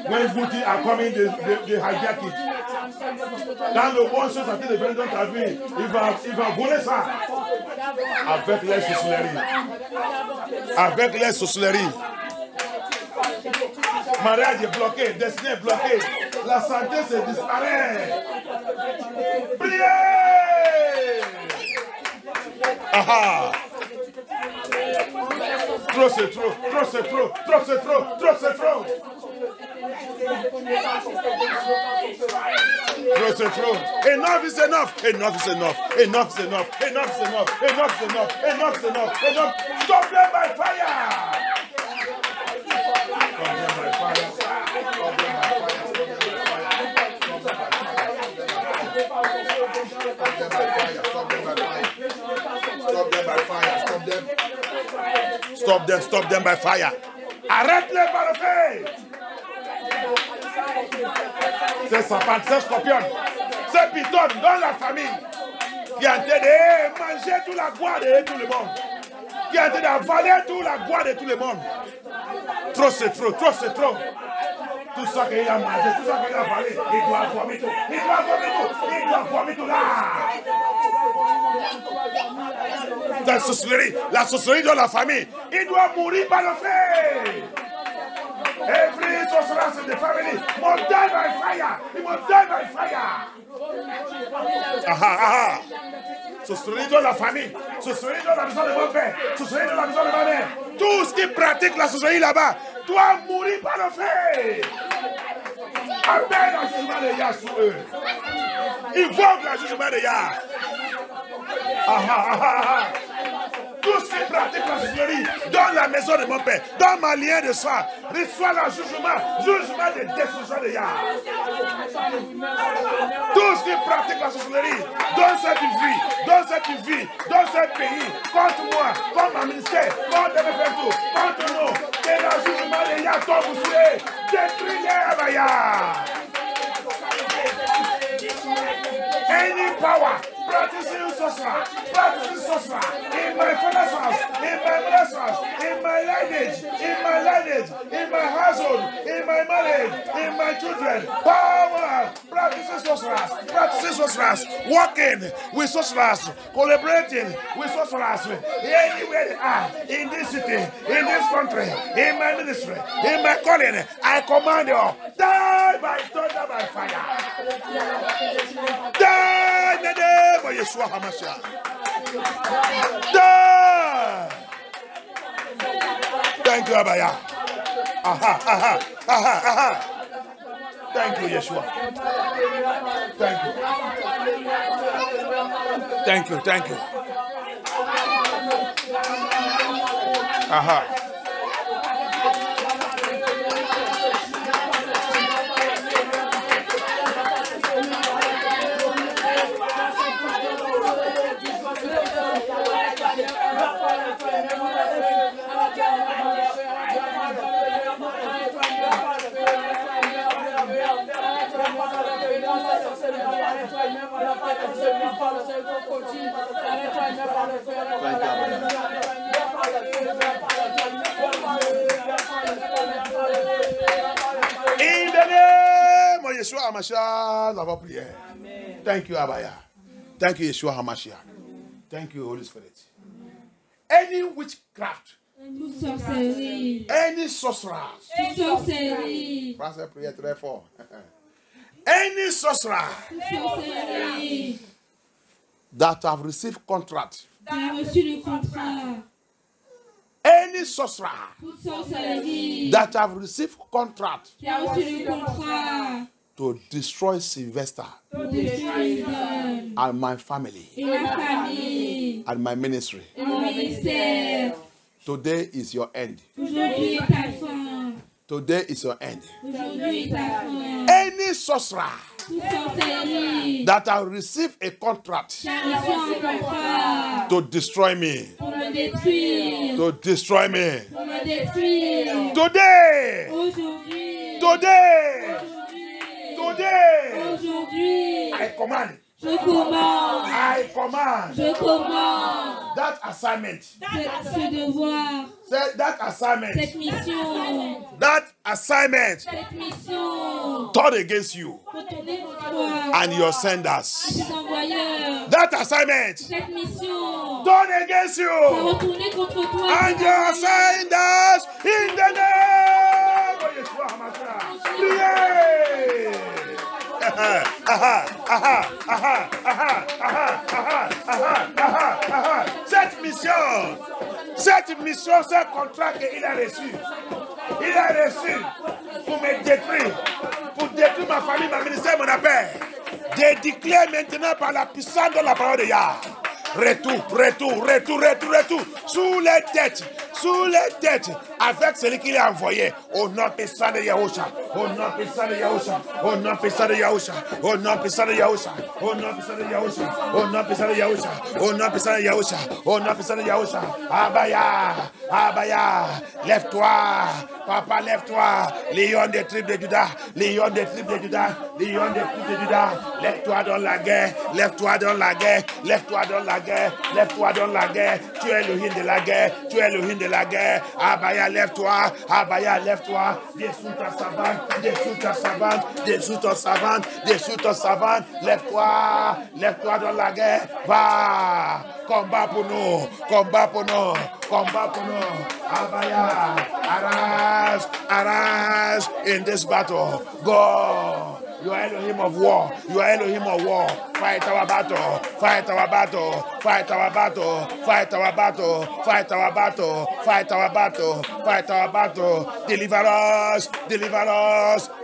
When booty are coming, they hijack it. Dans le bon chose, à les vendeurs ta vie, il va voler ça. Avec les sorcelleries. Avec les sorcelleries. Mariage est bloqué, destinée est bloquée. La santé se disparaît. Priez! Aha! Trop c'est trop, trop c'est trop, trop c'est trop, trop c'est trop. Trop c'est trop. Enough is enough. Enough is enough. Enough is enough. Enough is enough. Enough is enough. Enough is enough. Enough. Stop them by fire. Stop them by fire. Stop them by fire. Stop them by fire. Stop them. Stop them. Stop them by fire. Arrête-les par le feu. C'est Satan, c'est Scorpion, c'est Python dans la famille qui a été de manger toute la gloire de tout le monde, qui a été d'avaler toute la gloire de tout le monde. Trop c'est trop, trop c'est trop. Tout ça qu'il a mangé, tout ça qu'il a avalé, il doit vomir tout, il doit vomir tout, il doit vomir tout là. La sorcellerie dans la famille, il doit mourir par le feu. Every sorceress in the family must die by fire. He must die by fire. Aha, aha. Sorcellerie dans la famille, sorcellerie dans la maison de mon père, sorcellerie dans la maison de ma mère. Tout ce qui pratique la sorcellerie là-bas doit mourir par le feu. Appelle le jugement de Yah sur eux. Invoque le jugement de Yah. Aha, aha, aha. Tout ce qui pratique la sorcellerie dans la maison de mon père, dans ma lien de sang, reçoit le jugement de destruction de Yah. Tout ce qui pratique la sorcellerie dans cette vie, dans ce pays, contre moi, contre ma ministère, contre mes frères, contre nous, que le jugement de Yah tombe sur eux, détruis-les à Yah. Any power practicing sorcery in my father's house, in my mother's house, in my lineage, in my household, in my marriage, in my children, power practicing sorcerers, working with sorcerers, collaborating with sorcerers, anywhere they are, in this city, in this country, in my ministry, in my calling, I command you, die by thunder, by fire. Die in the name of Yeshua HaMashiach. Die. Thank you, Abaya. Aha, aha, aha, aha. Thank you, Yeshua. Thank you. Thank you, thank you. Aha. In the name of Yeshua HaMashiach, nous avons prié. Thank you, Abaya. Thank you, Yeshua HaMashiach. Thank you, Holy Spirit. Any witchcraft, any sorcerer, Français prière très fort. Any sorcerer that have received contract, Any sorcerer toute sorcellerie that have received contract qui a reçu le contrat to destroy Sylvester pour détruire and my family et ma famille and my ministry. et mon ministère. Today is your end. Aujourd'hui est ta fin. Today is your end. Aujourd'hui est ta fin. Any sorcerer Toute sorcellerie that have received a contract qui a reçu un contrat to destroy me, pour me détruire, to destroy me. pour me détruire. Today, Aujourd'hui, today, aujourd'hui, today, aujourd'hui, I command, je commande, I command je commande that assignment, ce devoir, that assignment, cette mission, cette mission turned against you retournez contre toi, and your senders. tes envoyeurs, That assignment cette mission, turned against you retournez contre toi, and your senders in the name of Yeshua HaMashiach. Yeah. Cette mission, ce contrat qu'il a reçu. Il a reçu pour me détruire, pour détruire ma famille, ma ministère, mon appel. Je déclare maintenant par la puissance de la parole de Yah. Retour, sous les têtes, avec celui qui l'a envoyé, au nom puissant de Yahusha, au nom puissant de Yahusha, au nom puissant de Yahusha, au nom puissant de Yahusha, au nom puissant de Yahusha, au nom puissant de Yahusha, au nom puissant de Yahusha, au nom puissant de Yahusha. Abaya, lève-toi, papa, lève-toi, lion des tribus de Juda, lion des tribus de Juda, lion des tribus de Juda, lève-toi dans la guerre, lève-toi dans la guerre, lève-toi dans la guerre, lève-toi dans la guerre, tu es le de la guerre, tu es le de la guerre. Abaya, lève-toi, dessous ta savane, dessous ton savane, lève-toi dans la guerre, va, combat pour nous, Abaya, arise in this battle, go. You are Elohim of war. Fight our battle.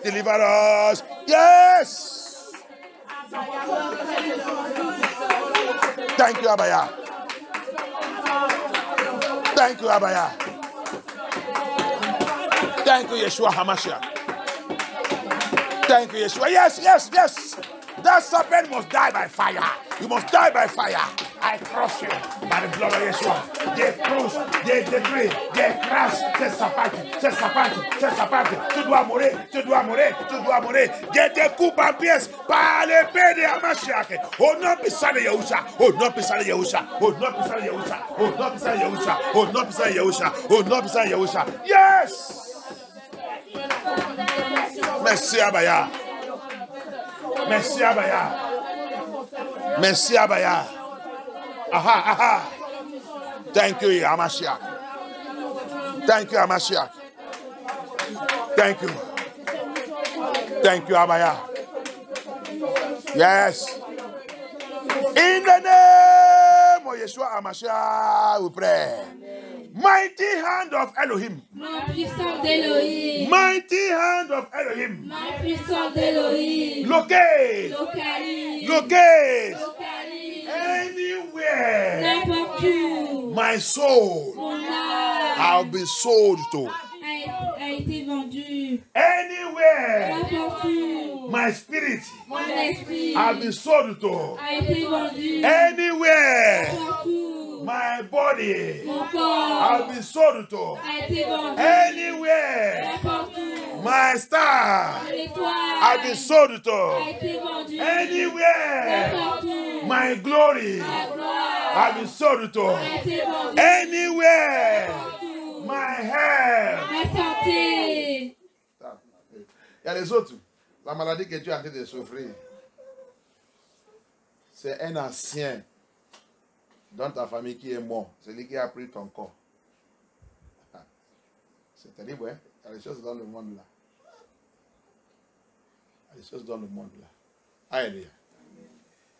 Deliver us. Yes. Thank you, Abaya. Thank you, Yeshua HaMashiach. Thank you, Yeshua. Yes. That serpent must die by fire. You must die by fire. I crush you by the blood of Yeshua. They crush, they détruit, they crash. C'est sapate. Tu dois mourir. Je te coupe en pièces par l'épée de Hamashiach. Au nom puissant de Yahusha. Yes. Merci Abaya. Aha. Thank you, Hamashiach. Thank you, Abaya. Yes. In the name of Yeshua HaMashiach, we pray. Mighty hand of Elohim. main puissante d'Elohim. Mighty hand of Elohim. Main puissante d'Elohim. Locate. Anywhere. N'importe où. My soul. Mon âme. I'll be sold to. A été vendu. Anywhere. N'importe où. My spirit. Mon esprit. I'll be sold to. A été vendu. Anywhere. N'importe où. My body. Mon corps. I'll be sold to. A été vendu. Anywhere. N'importe où. My star. L'étoile. I'll be sold to. A été vendu. Anywhere. N'importe où. My glory. La gloire. I'll be sold to. A été vendu. Anywhere. N'importe où. My health. La santé. Il y a les autres. La maladie que tu es en train de souffrir, c'est un ancien dans ta famille qui est mort. C'est lui qui a pris ton corps. C'est terrible, hein? Il y a des choses dans le monde là. Alléluia.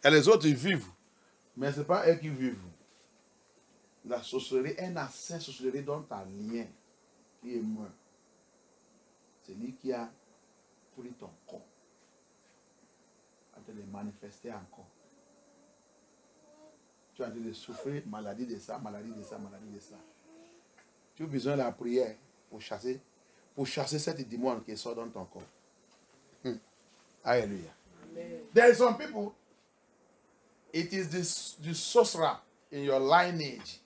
Et les autres, ils vivent. Mais ce n'est pas eux qui vivent. La sorcellerie, un accès sorcellerie dans ta lien qui est mort. C'est lui qui a pris ton corps. À te le manifester encore. Tu es en train de souffrir, maladie de ça, maladie de ça, maladie de ça. Tu as besoin de la prière pour chasser cette démon qui sort dans ton corps. Alléluia. There are some people, it is the sorcerer in your lineage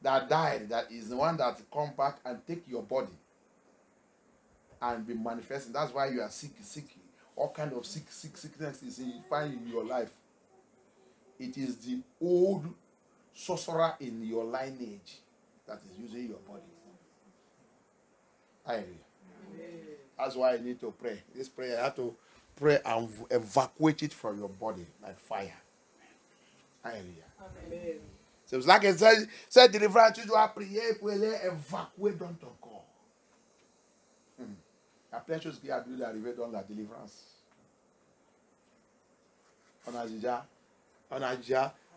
that died, that is the one that come back and take your body and be manifesting. That's why you are sick. All kind of sickness is find in your life. It is the old sorcerer in your lineage that is using your body. Hallelujah. That's why I need to pray. This prayer, I have to pray and evacuate it from your body like fire. Hallelujah. Amen. C'est pour ça que cette délivrance, tu dois prier pour les évacuer dans ton corps. Il y a plein de choses qui ont dû arriver dans la délivrance. On a déjà en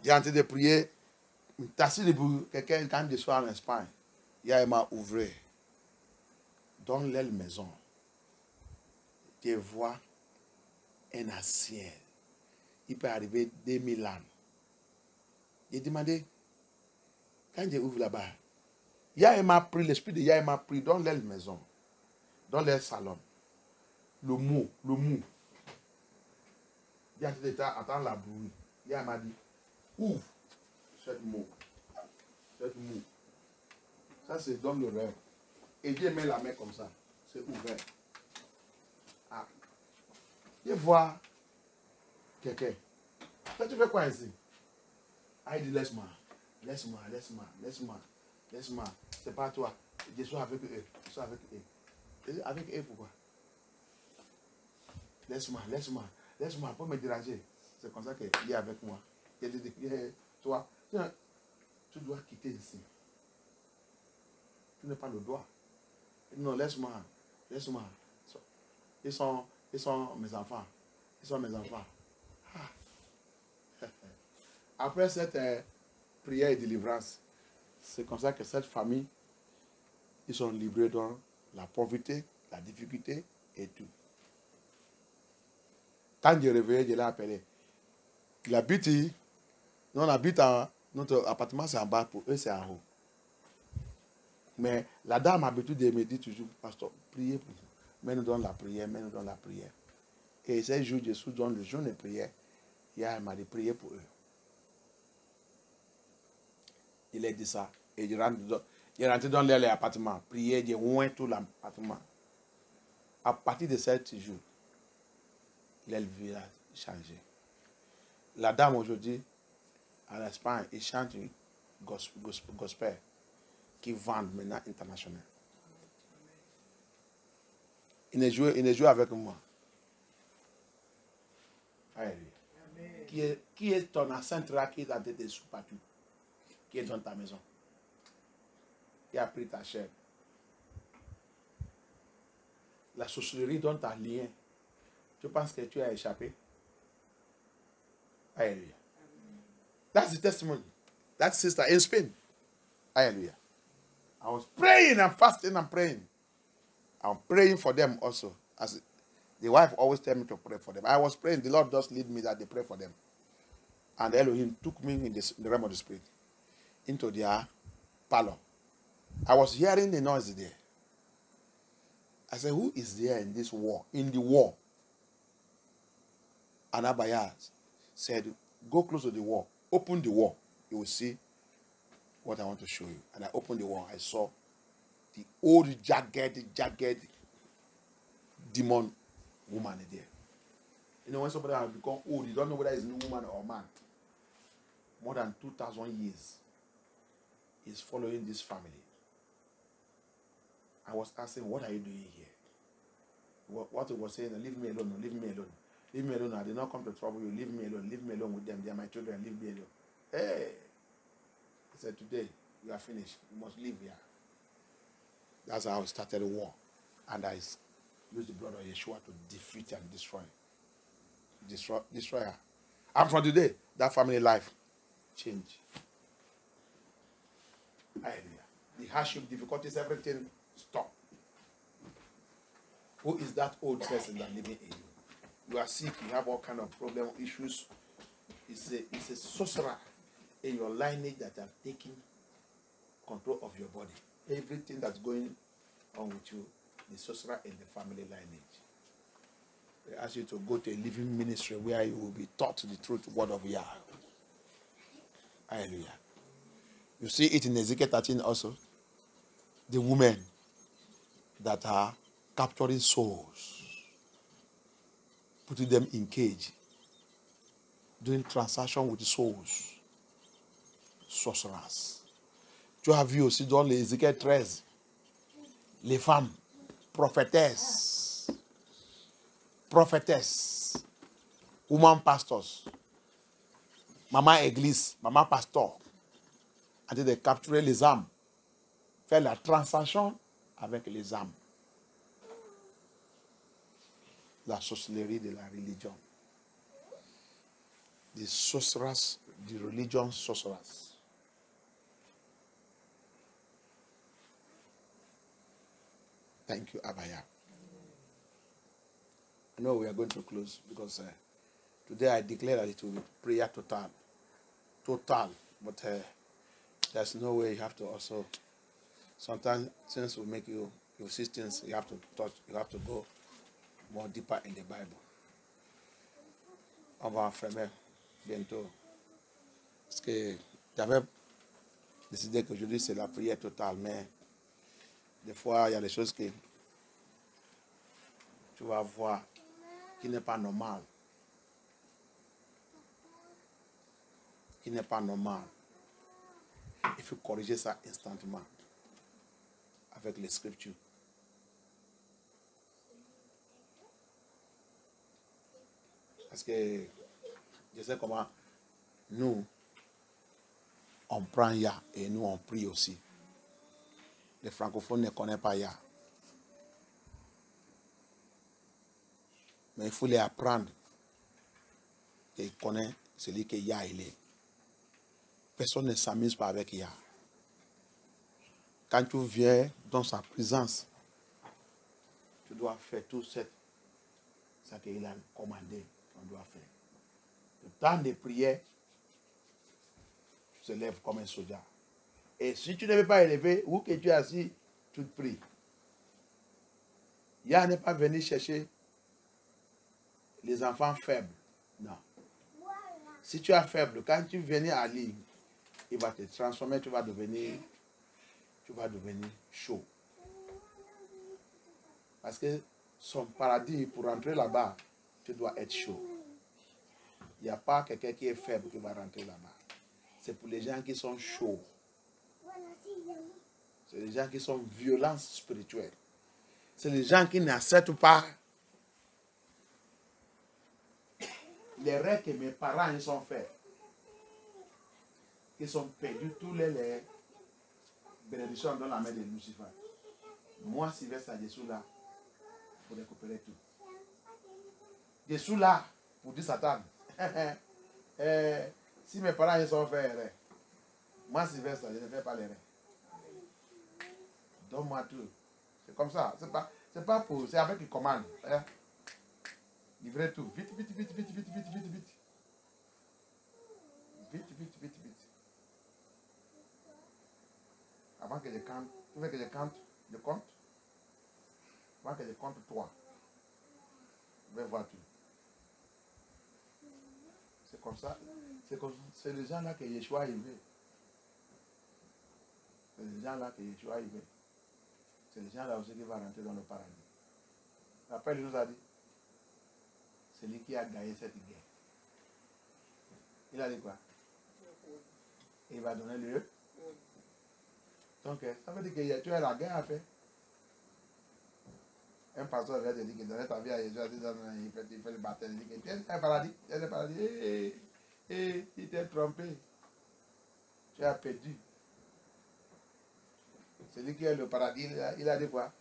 train de prier. Tassi debout, quelqu'un quand il soit en Espagne, il y a m'a ouvert. Dans l'aile maison, tu vois un ancien. Il peut arriver 2000 ans. Il demandé, quand je ouvre là-bas, Yahé m'a pris, l'esprit de Yahé m'a pris dans l'aile maison, dans l'aile salon. Le mot. Il a dit, attends la bruit. Yahé m'a dit, ouvre cette mot. Ça, c'est dans le rêve. Et Dieu met la main comme ça. C'est ouvert. Ah. Je vois quelqu'un. Toi, tu fais quoi ici? Ah, il dit, laisse-moi. C'est pas toi. Je suis avec eux. Avec eux, pourquoi? Laisse-moi, pour me déranger. C'est comme ça qu'il est avec moi. Il dit, toi, tu dois quitter ici. Tu n'as pas le droit. Non, laisse-moi. Ils sont mes enfants. Ah. Après cette prière et délivrance, c'est comme ça que cette famille, ils sont libérés dans la pauvreté, la difficulté et tout. Quand je réveillé, je l'ai appelé. Il habite, nous on habite notre appartement, c'est en bas, pour eux c'est en haut. Mais la dame a l'habitude de me dire toujours, pasteur, priez pour nous. Mets-nous dans la prière. Et ces jours, je suis dans le jour de prière. Il m'a dit, priez pour eux. Il a dit ça. Et il est rentré dans l'appartement. Prier, il a oint tout l'appartement. À partir de 7 jours, il a le village changé. La dame aujourd'hui, à l'Espagne, il chante une gospel qui vendent maintenant international. Il est joué avec moi. Qui est ton enceinte là qui est dans tes sous-patous, qui est dans ta maison, qui a pris ta chair. La sorcellerie dans ta lien. Tu penses que tu as échappé? Hallelujah. That's the testimony. That sister in Spain. Hallelujah. I was praying and fasting and praying. I'm praying for them also. As the wife always tells me to pray for them. I was praying. The Lord just lead me that they pray for them. And Elohim took me in the realm of the spirit into their parlor. I was hearing the noise there. I said, who is there in this war? In the war. And Abaya said, go close to the wall. Open the wall. You will see what I want to show you. And I opened the wall. I saw the old jagged demon woman there. You know, when somebody has become old, you don't know whether it's a woman or man. More than 2,000 years is following this family. I was asking, what are you doing here? What he was saying, leave me alone, leave me alone. Leave me alone. I did not come to trouble you. Leave me alone with them. They are my children. Leave me alone. Hey! He said, today, you are finished. You must leave here. That's how I started the war. And I used the blood of Yeshua to defeat and destroy her. And from today, that family life changed. Hallelujah. The hardship, difficulties, everything, stop. Who is that old person that living in you? You are sick, you have all kind of problem, issues. It's a sorcerer in your lineage that have taken control of your body. Everything that's going on with you, the sorcerer in the family lineage. They ask you to go to a living ministry where you will be taught the truth, word of Yah. Hallelujah. You see it in Ezekiel 13 also. The women that are capturing souls, putting them in cage, doing transaction with souls, sorcerers. Tu as vu aussi dans les Ézéchiel 13, les femmes prophétesses, woman pastors, maman église, maman pasteur, en train de capturer les âmes, faire la transaction avec les âmes. La sorcellerie de la religion. The sorcerers, the religion sorcerers. Thank you, Abaya. I know we are going to close because today I declare that it will be prayer total. Total. But there's no way you have to also, sometimes things will make you see things you have to touch, you have to go more deeper in the Bible. On va fermer bientôt. Parce que j'avais décidé qu'aujourd'hui c'est la prière totale, mais des fois il y a des choses que tu vas voir qui n'est pas normal. Qui n'est pas normal. Il faut corriger ça instantanément avec les scriptures. Parce que je sais comment nous, on prend Yah et nous, on prie aussi. Les francophones ne connaissent pas Yah. Mais il faut les apprendre. Qu'ils connaissent celui que Yah il est. Personne ne s'amuse pas avec Yah. Quand tu viens dans sa présence, tu dois faire tout ce qu'il a commandé. On doit faire. Le temps de prière, tu te lèves comme un soldat. Et si tu ne veux pas élever, où que tu es assis, tu te pries. Yah n'est pas venu chercher les enfants faibles. Non. Si tu es faible, quand tu viens à lui, il va te transformer, tu vas devenir chaud. Parce que son paradis, pour rentrer là-bas, tu dois être chaud. Il n'y a pas quelqu'un qui est faible qui va rentrer là-bas. C'est pour les gens qui sont chauds. C'est les gens qui sont violents spirituels. C'est les gens qui n'acceptent pas les règles que mes parents ils ont fait. Ils ont perdu tous les bénédictions dans la main de Lucifer. Moi, Sylvestre Dessous là, pour récupérer tout. Dessous là, pour dire Satan. Si mes parents ils ont fait erreur, moi Sylvestre, je ne fais pas l'erreur. Donne-moi tout. C'est comme ça. C'est pas pour. C'est avec une commande. Livrez tout. Vite, vite, vite, vite, vite, vite, vite, vite. Vite, vite, vite, vite. Avant que je compte, tu veux que je compte? Je compte. Avant que je compte 3. Je vais voir tout. C'est comme ça. C'est les gens là que Yeshua y veut. C'est les gens là que Yeshua y veut. C'est les gens là aussi qui vont rentrer dans le paradis. Après, il nous a dit, c'est lui qui a gagné cette guerre. Il a dit quoi? Il va donner lieu. Donc, ça veut dire que tu as la guerre à faire. Un pasteur vient te dire qu'il donnait ta vie à Jésus, il fait le baptême, il dit que tu es un paradis, tu es un paradis. Il t'a trompé. Tu as perdu. Celui qui est le paradis, il a dit quoi?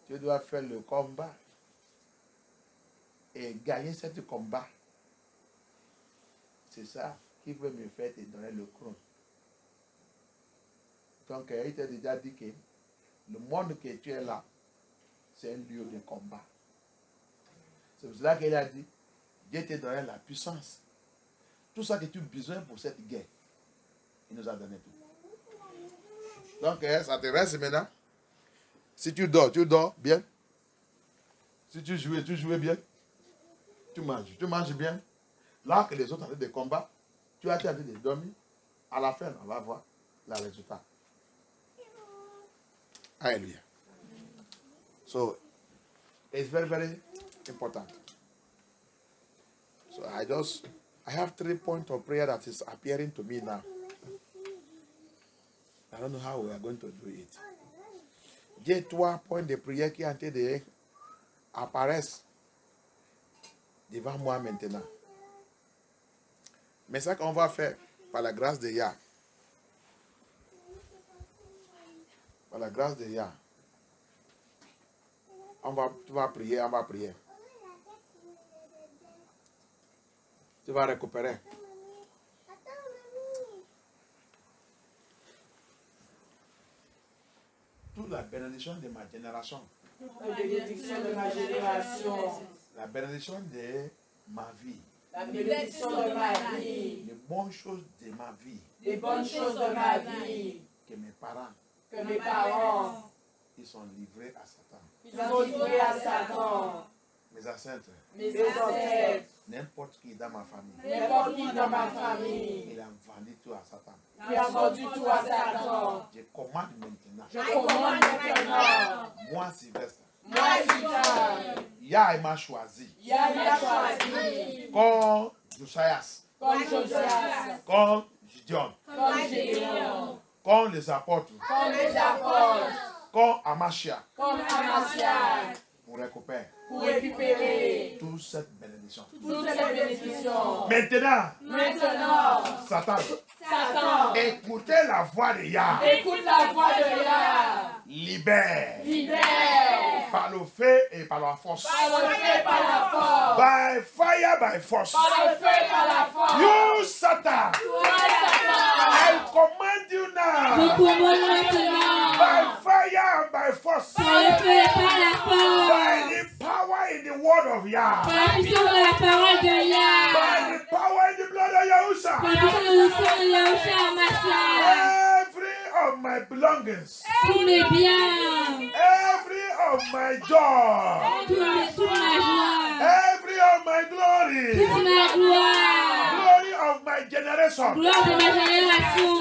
Tu dois faire le combat et gagner ce combat. C'est ça qui veut me faire te donner le trône. Donc, il t'a déjà dit que le monde que tu es là, c'est un lieu de combat. C'est pour cela qu'il a dit, Dieu t'a donné la puissance. Tout ça que tu as besoin pour cette guerre, il nous a donné tout. Donc, ça te reste maintenant. Si tu dors bien. Si tu joues bien. Tu manges bien. Là que les autres ont des combats, tu as envie de dormir. À la fin, on va voir le résultat. Hallelujah. So, it's very, very important. So, I have 3 points of prayer that is appearing to me now. I don't know how we are going to do it. J'ai 3 points de prière qui ont été apparaissent devant moi maintenant. Mais ça qu'on va faire par la grâce de Yah. Par la grâce de Yah. Tu vas prier, on va prier. Tu vas récupérer. Toute la bénédiction de ma génération. La bénédiction de ma génération. La bénédiction de ma vie. La bénédiction de ma vie. Les bonnes choses de ma vie. Les bonnes choses de ma vie. Que mes parents. Ils sont livrés à Satan. Ils sont livrés à Satan. Mes ancêtres. Mes ancêtres. N'importe qui dans ma famille. N'importe qui dans ma famille. Il a vendu tout à Satan. Il a vendu tout à Satan. Je commande maintenant. Je commande maintenant. Moi, Sylvestre. Moi, Sylvestre. Yah m'a choisi. Yah m'a choisi. Comme Josias. Comme Josias. Comme Gideon. Comme Gideon. Comme les apôtres. Comme les apôtres. Comme Amashia. Comme Amashia. Pour récupérer toute cette bénédiction. Toute cette bénédiction. Maintenant, Satan, écoutez la voix de Yah. Écoute la voix de Yah. Libère. Par le feu et par la force. Par le feu et par la force. By fire, by force. Par le feu et par la force. You Satan. I command you now. Je commande maintenant. By fire and by force. Par le feu et par la force. By the power in the word of Yah. Par la puissance de la parole de Yah. By the power in the blood of Yahusha. Par la puissance du sang de Yahusha Mashiach. Every of my belongings. Tous mes biens. Every of my joy. Toute ma joie. Every of my glory. Toute ma gloire. Glory of my generation. Gloire de ma génération.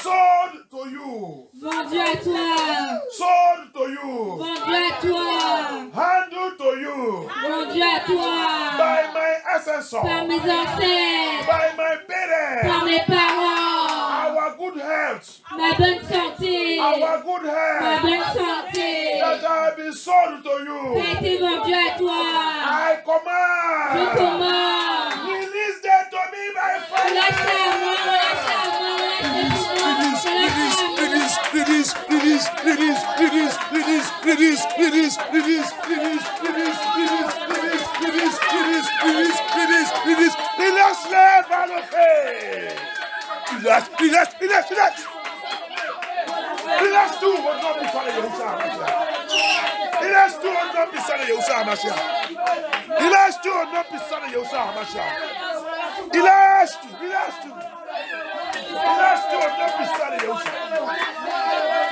Sold to you. Vendu à toi. Sold to you. Vendu à toi. Handled to you. Vendu à toi. By my ancestors. Par mes ancêtres. By my parents. Par mes parents. Our good health. Ma bonne santé. Our good Ma health. bonne santé. That have been sold to you. Ça a été vendu à toi. I Je command. commande. Release them to me by fire. Relâche-la à moi, relâche-la à moi, Relâche-les par le feu. Relâche tout, on doit plus faire de Yahusha Hamashiach. Relâche tout, on doit plus faire de Yahusha Hamashiach. Relâche tout, on doit plus faire de Yahusha Hamashiach. Relâche tout, relâche tout. Relâche tout, on doit plus faire de Yahusha.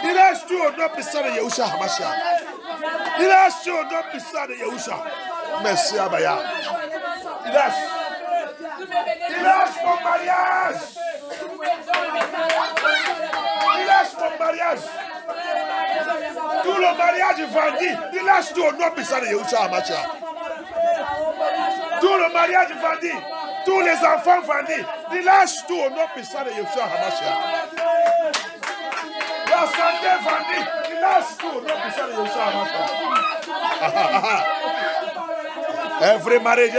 Relâche tout, on doit plus faire de Yahusha Hamashiach. Relâche tout, on doit plus faire de Yahusha. Merci Abaya. Relâche. Relâche mon mariage. Relâche mon mariage. Tout le mariage vendu. Relâche tout au nom puissant de Yahusha Hamashiach. Tout le mariage vendu. Tous les enfants vendus. Relâche tout au nom puissant de Yahusha Hamashiach. La santé vendue. Relâche tout au nom puissant de Yahusha Hamashiach. Every marriage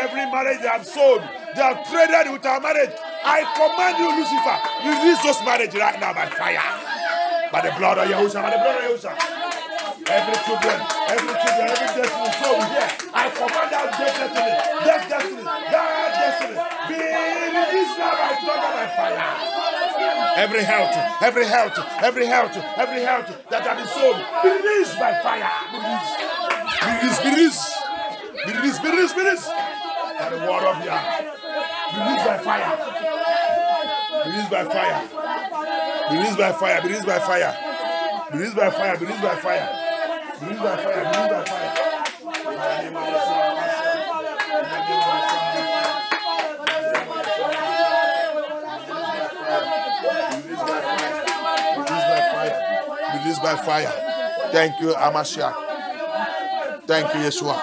they have sold. They have traded with our marriage. I command you, Lucifer, release those marriage right now by fire. By the blood of Yahusha, by the blood of Yahusha. Every children, every destiny soul here. I command that destiny, that destiny be released now by thunder, by fire. every health that has been sown, be released by fire. Be released. By the word of Yah. Be released by fire. Be released by fire. Be released by fire. Be released by fire. Be released by fire. Be released by fire. Be released by fire. Be released by fire. Released by fire. Thank you, Amashiach. Thank you, Yeshua.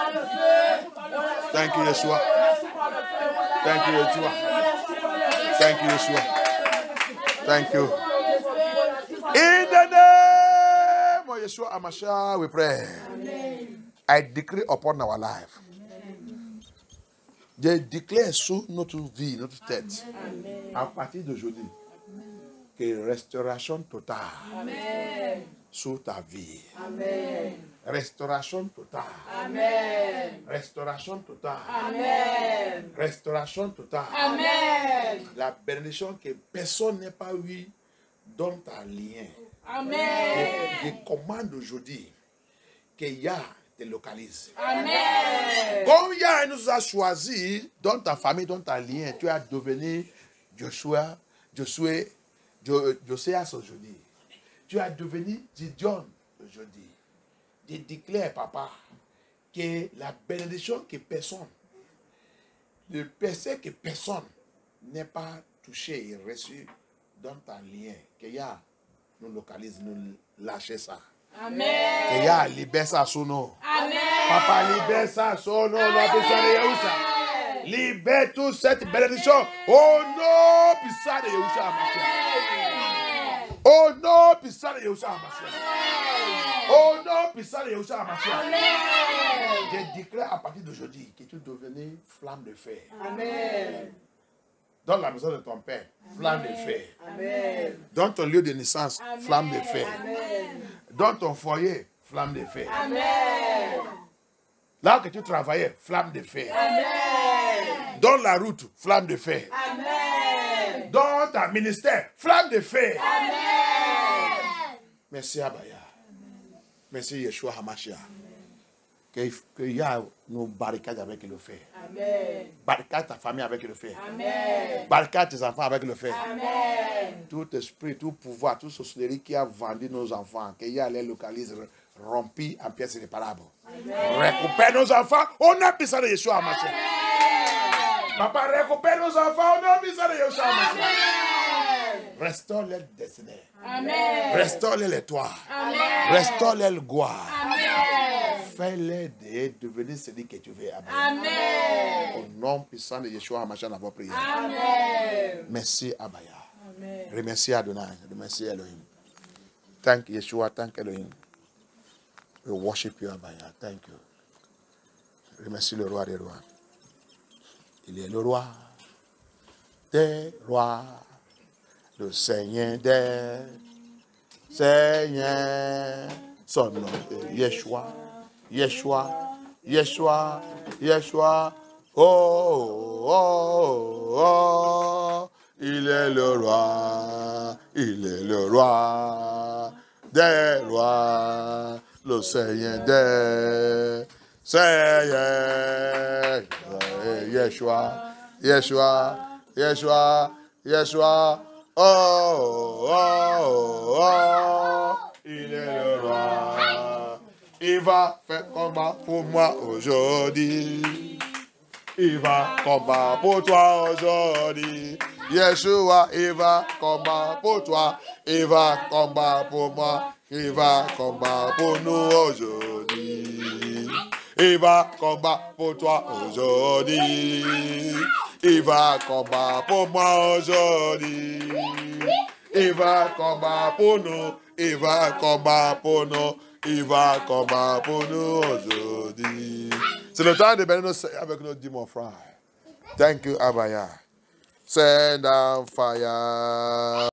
Thank you, Yeshua. Thank you, Yeshua. Thank you, Yeshua. Thank you. In the name of Yeshua Amashiach, we pray. Amen. I decree upon our life. Je déclare sur notre vie, notre tête, à partir d'aujourd'hui, que restauration totale. Amen. Sur ta vie. Amen. Restauration totale. Amen. Restauration totale. Amen. Restauration totale. Amen. La bénédiction que personne n'a pas eu dans ta lien. Amen. Je commande aujourd'hui que Yah te localise. Amen. Comme Yah nous a choisi dans ta famille, dans ta lien, tu as devenu Josias aujourd'hui. Tu as devenu Gideon aujourd'hui. Je déclare, papa, que la bénédiction que personne, le péché que personne n'est pas touché et reçu dans ta lien, que Yah nous localise, nous lâche ça. Amen. Que Yah libère ça sur nous. Amen. Papa, libère ça sur nous. Libère toute cette bénédiction au nom puissant de Yahushua Hamashiach. Au nom puissant de Yahushua Hamashiach. Au nom puissant de Yahushua Hamashiach. Je déclare à partir d'aujourd'hui que tu devenais flamme de feu. Amen. Dans la maison de ton père, flamme de feu. Amen. Dans ton lieu de naissance, amen, flamme de feu. Amen. Dans ton foyer, flamme de feu. Amen. Là que tu travaillais, flamme de feu. Amen. Dans la route, flamme de feu. Amen. Dans ta ministère, flamme de feu. Amen. Merci Abaya. Merci Yeshua Hamashiach. Que Yah nous barricade avec le feu. Amen. Barricade ta famille avec le feu. Amen. Barricade tes enfants avec le feu. Amen. Tout esprit, tout pouvoir, toute sorcellerie qui a vendu nos enfants, que Yah les localise, remplis en pièces irréparables. Récupère nos enfants au nom puissant de Yeshua Hamashiach. Papa, récupère nos enfants au nom puissant de Yeshua Hamashiach. Restaure leur destinée. Amen. Restaure leur étoile. Amen. Restaure leur gloire. Fais-les devenir celui que tu veux. Amen. Amen. Au nom puissant de Yeshua Hamashiach, nous avons prié. Amen. Merci Abaya. Amen. Remercie Adonai. Remercie Elohim. Thank Yeshua. Thank Elohim. We worship you, Abaya. Thank you. Remercie le roi des rois. Il est le roi des rois, le Seigneur des Seigneurs. Son nom est Yeshua, Yeshua, Yeshua, Yeshua. Oh, oh, oh. Il est le roi, il est le roi des rois, le Seigneur des Seigneurs. Yeshua, Yeshua, Yeshua, Yeshua. Oh, oh, oh. Il est le roi. Il va faire combat pour moi aujourd'hui. Il va combattre pour toi aujourd'hui. Yeshua, il va combattre pour toi. Il va combattre pour moi. Il va combattre pour nous aujourd'hui. Il va combattre pour toi aujourd'hui. Il va combattre pour moi aujourd'hui. Il va combattre pour nous. Il va combattre pour nous. Il va combattre pour nous aujourd'hui. C'est le temps de bénir avec nos démons frères. Thank you, Abaya. Send down fire.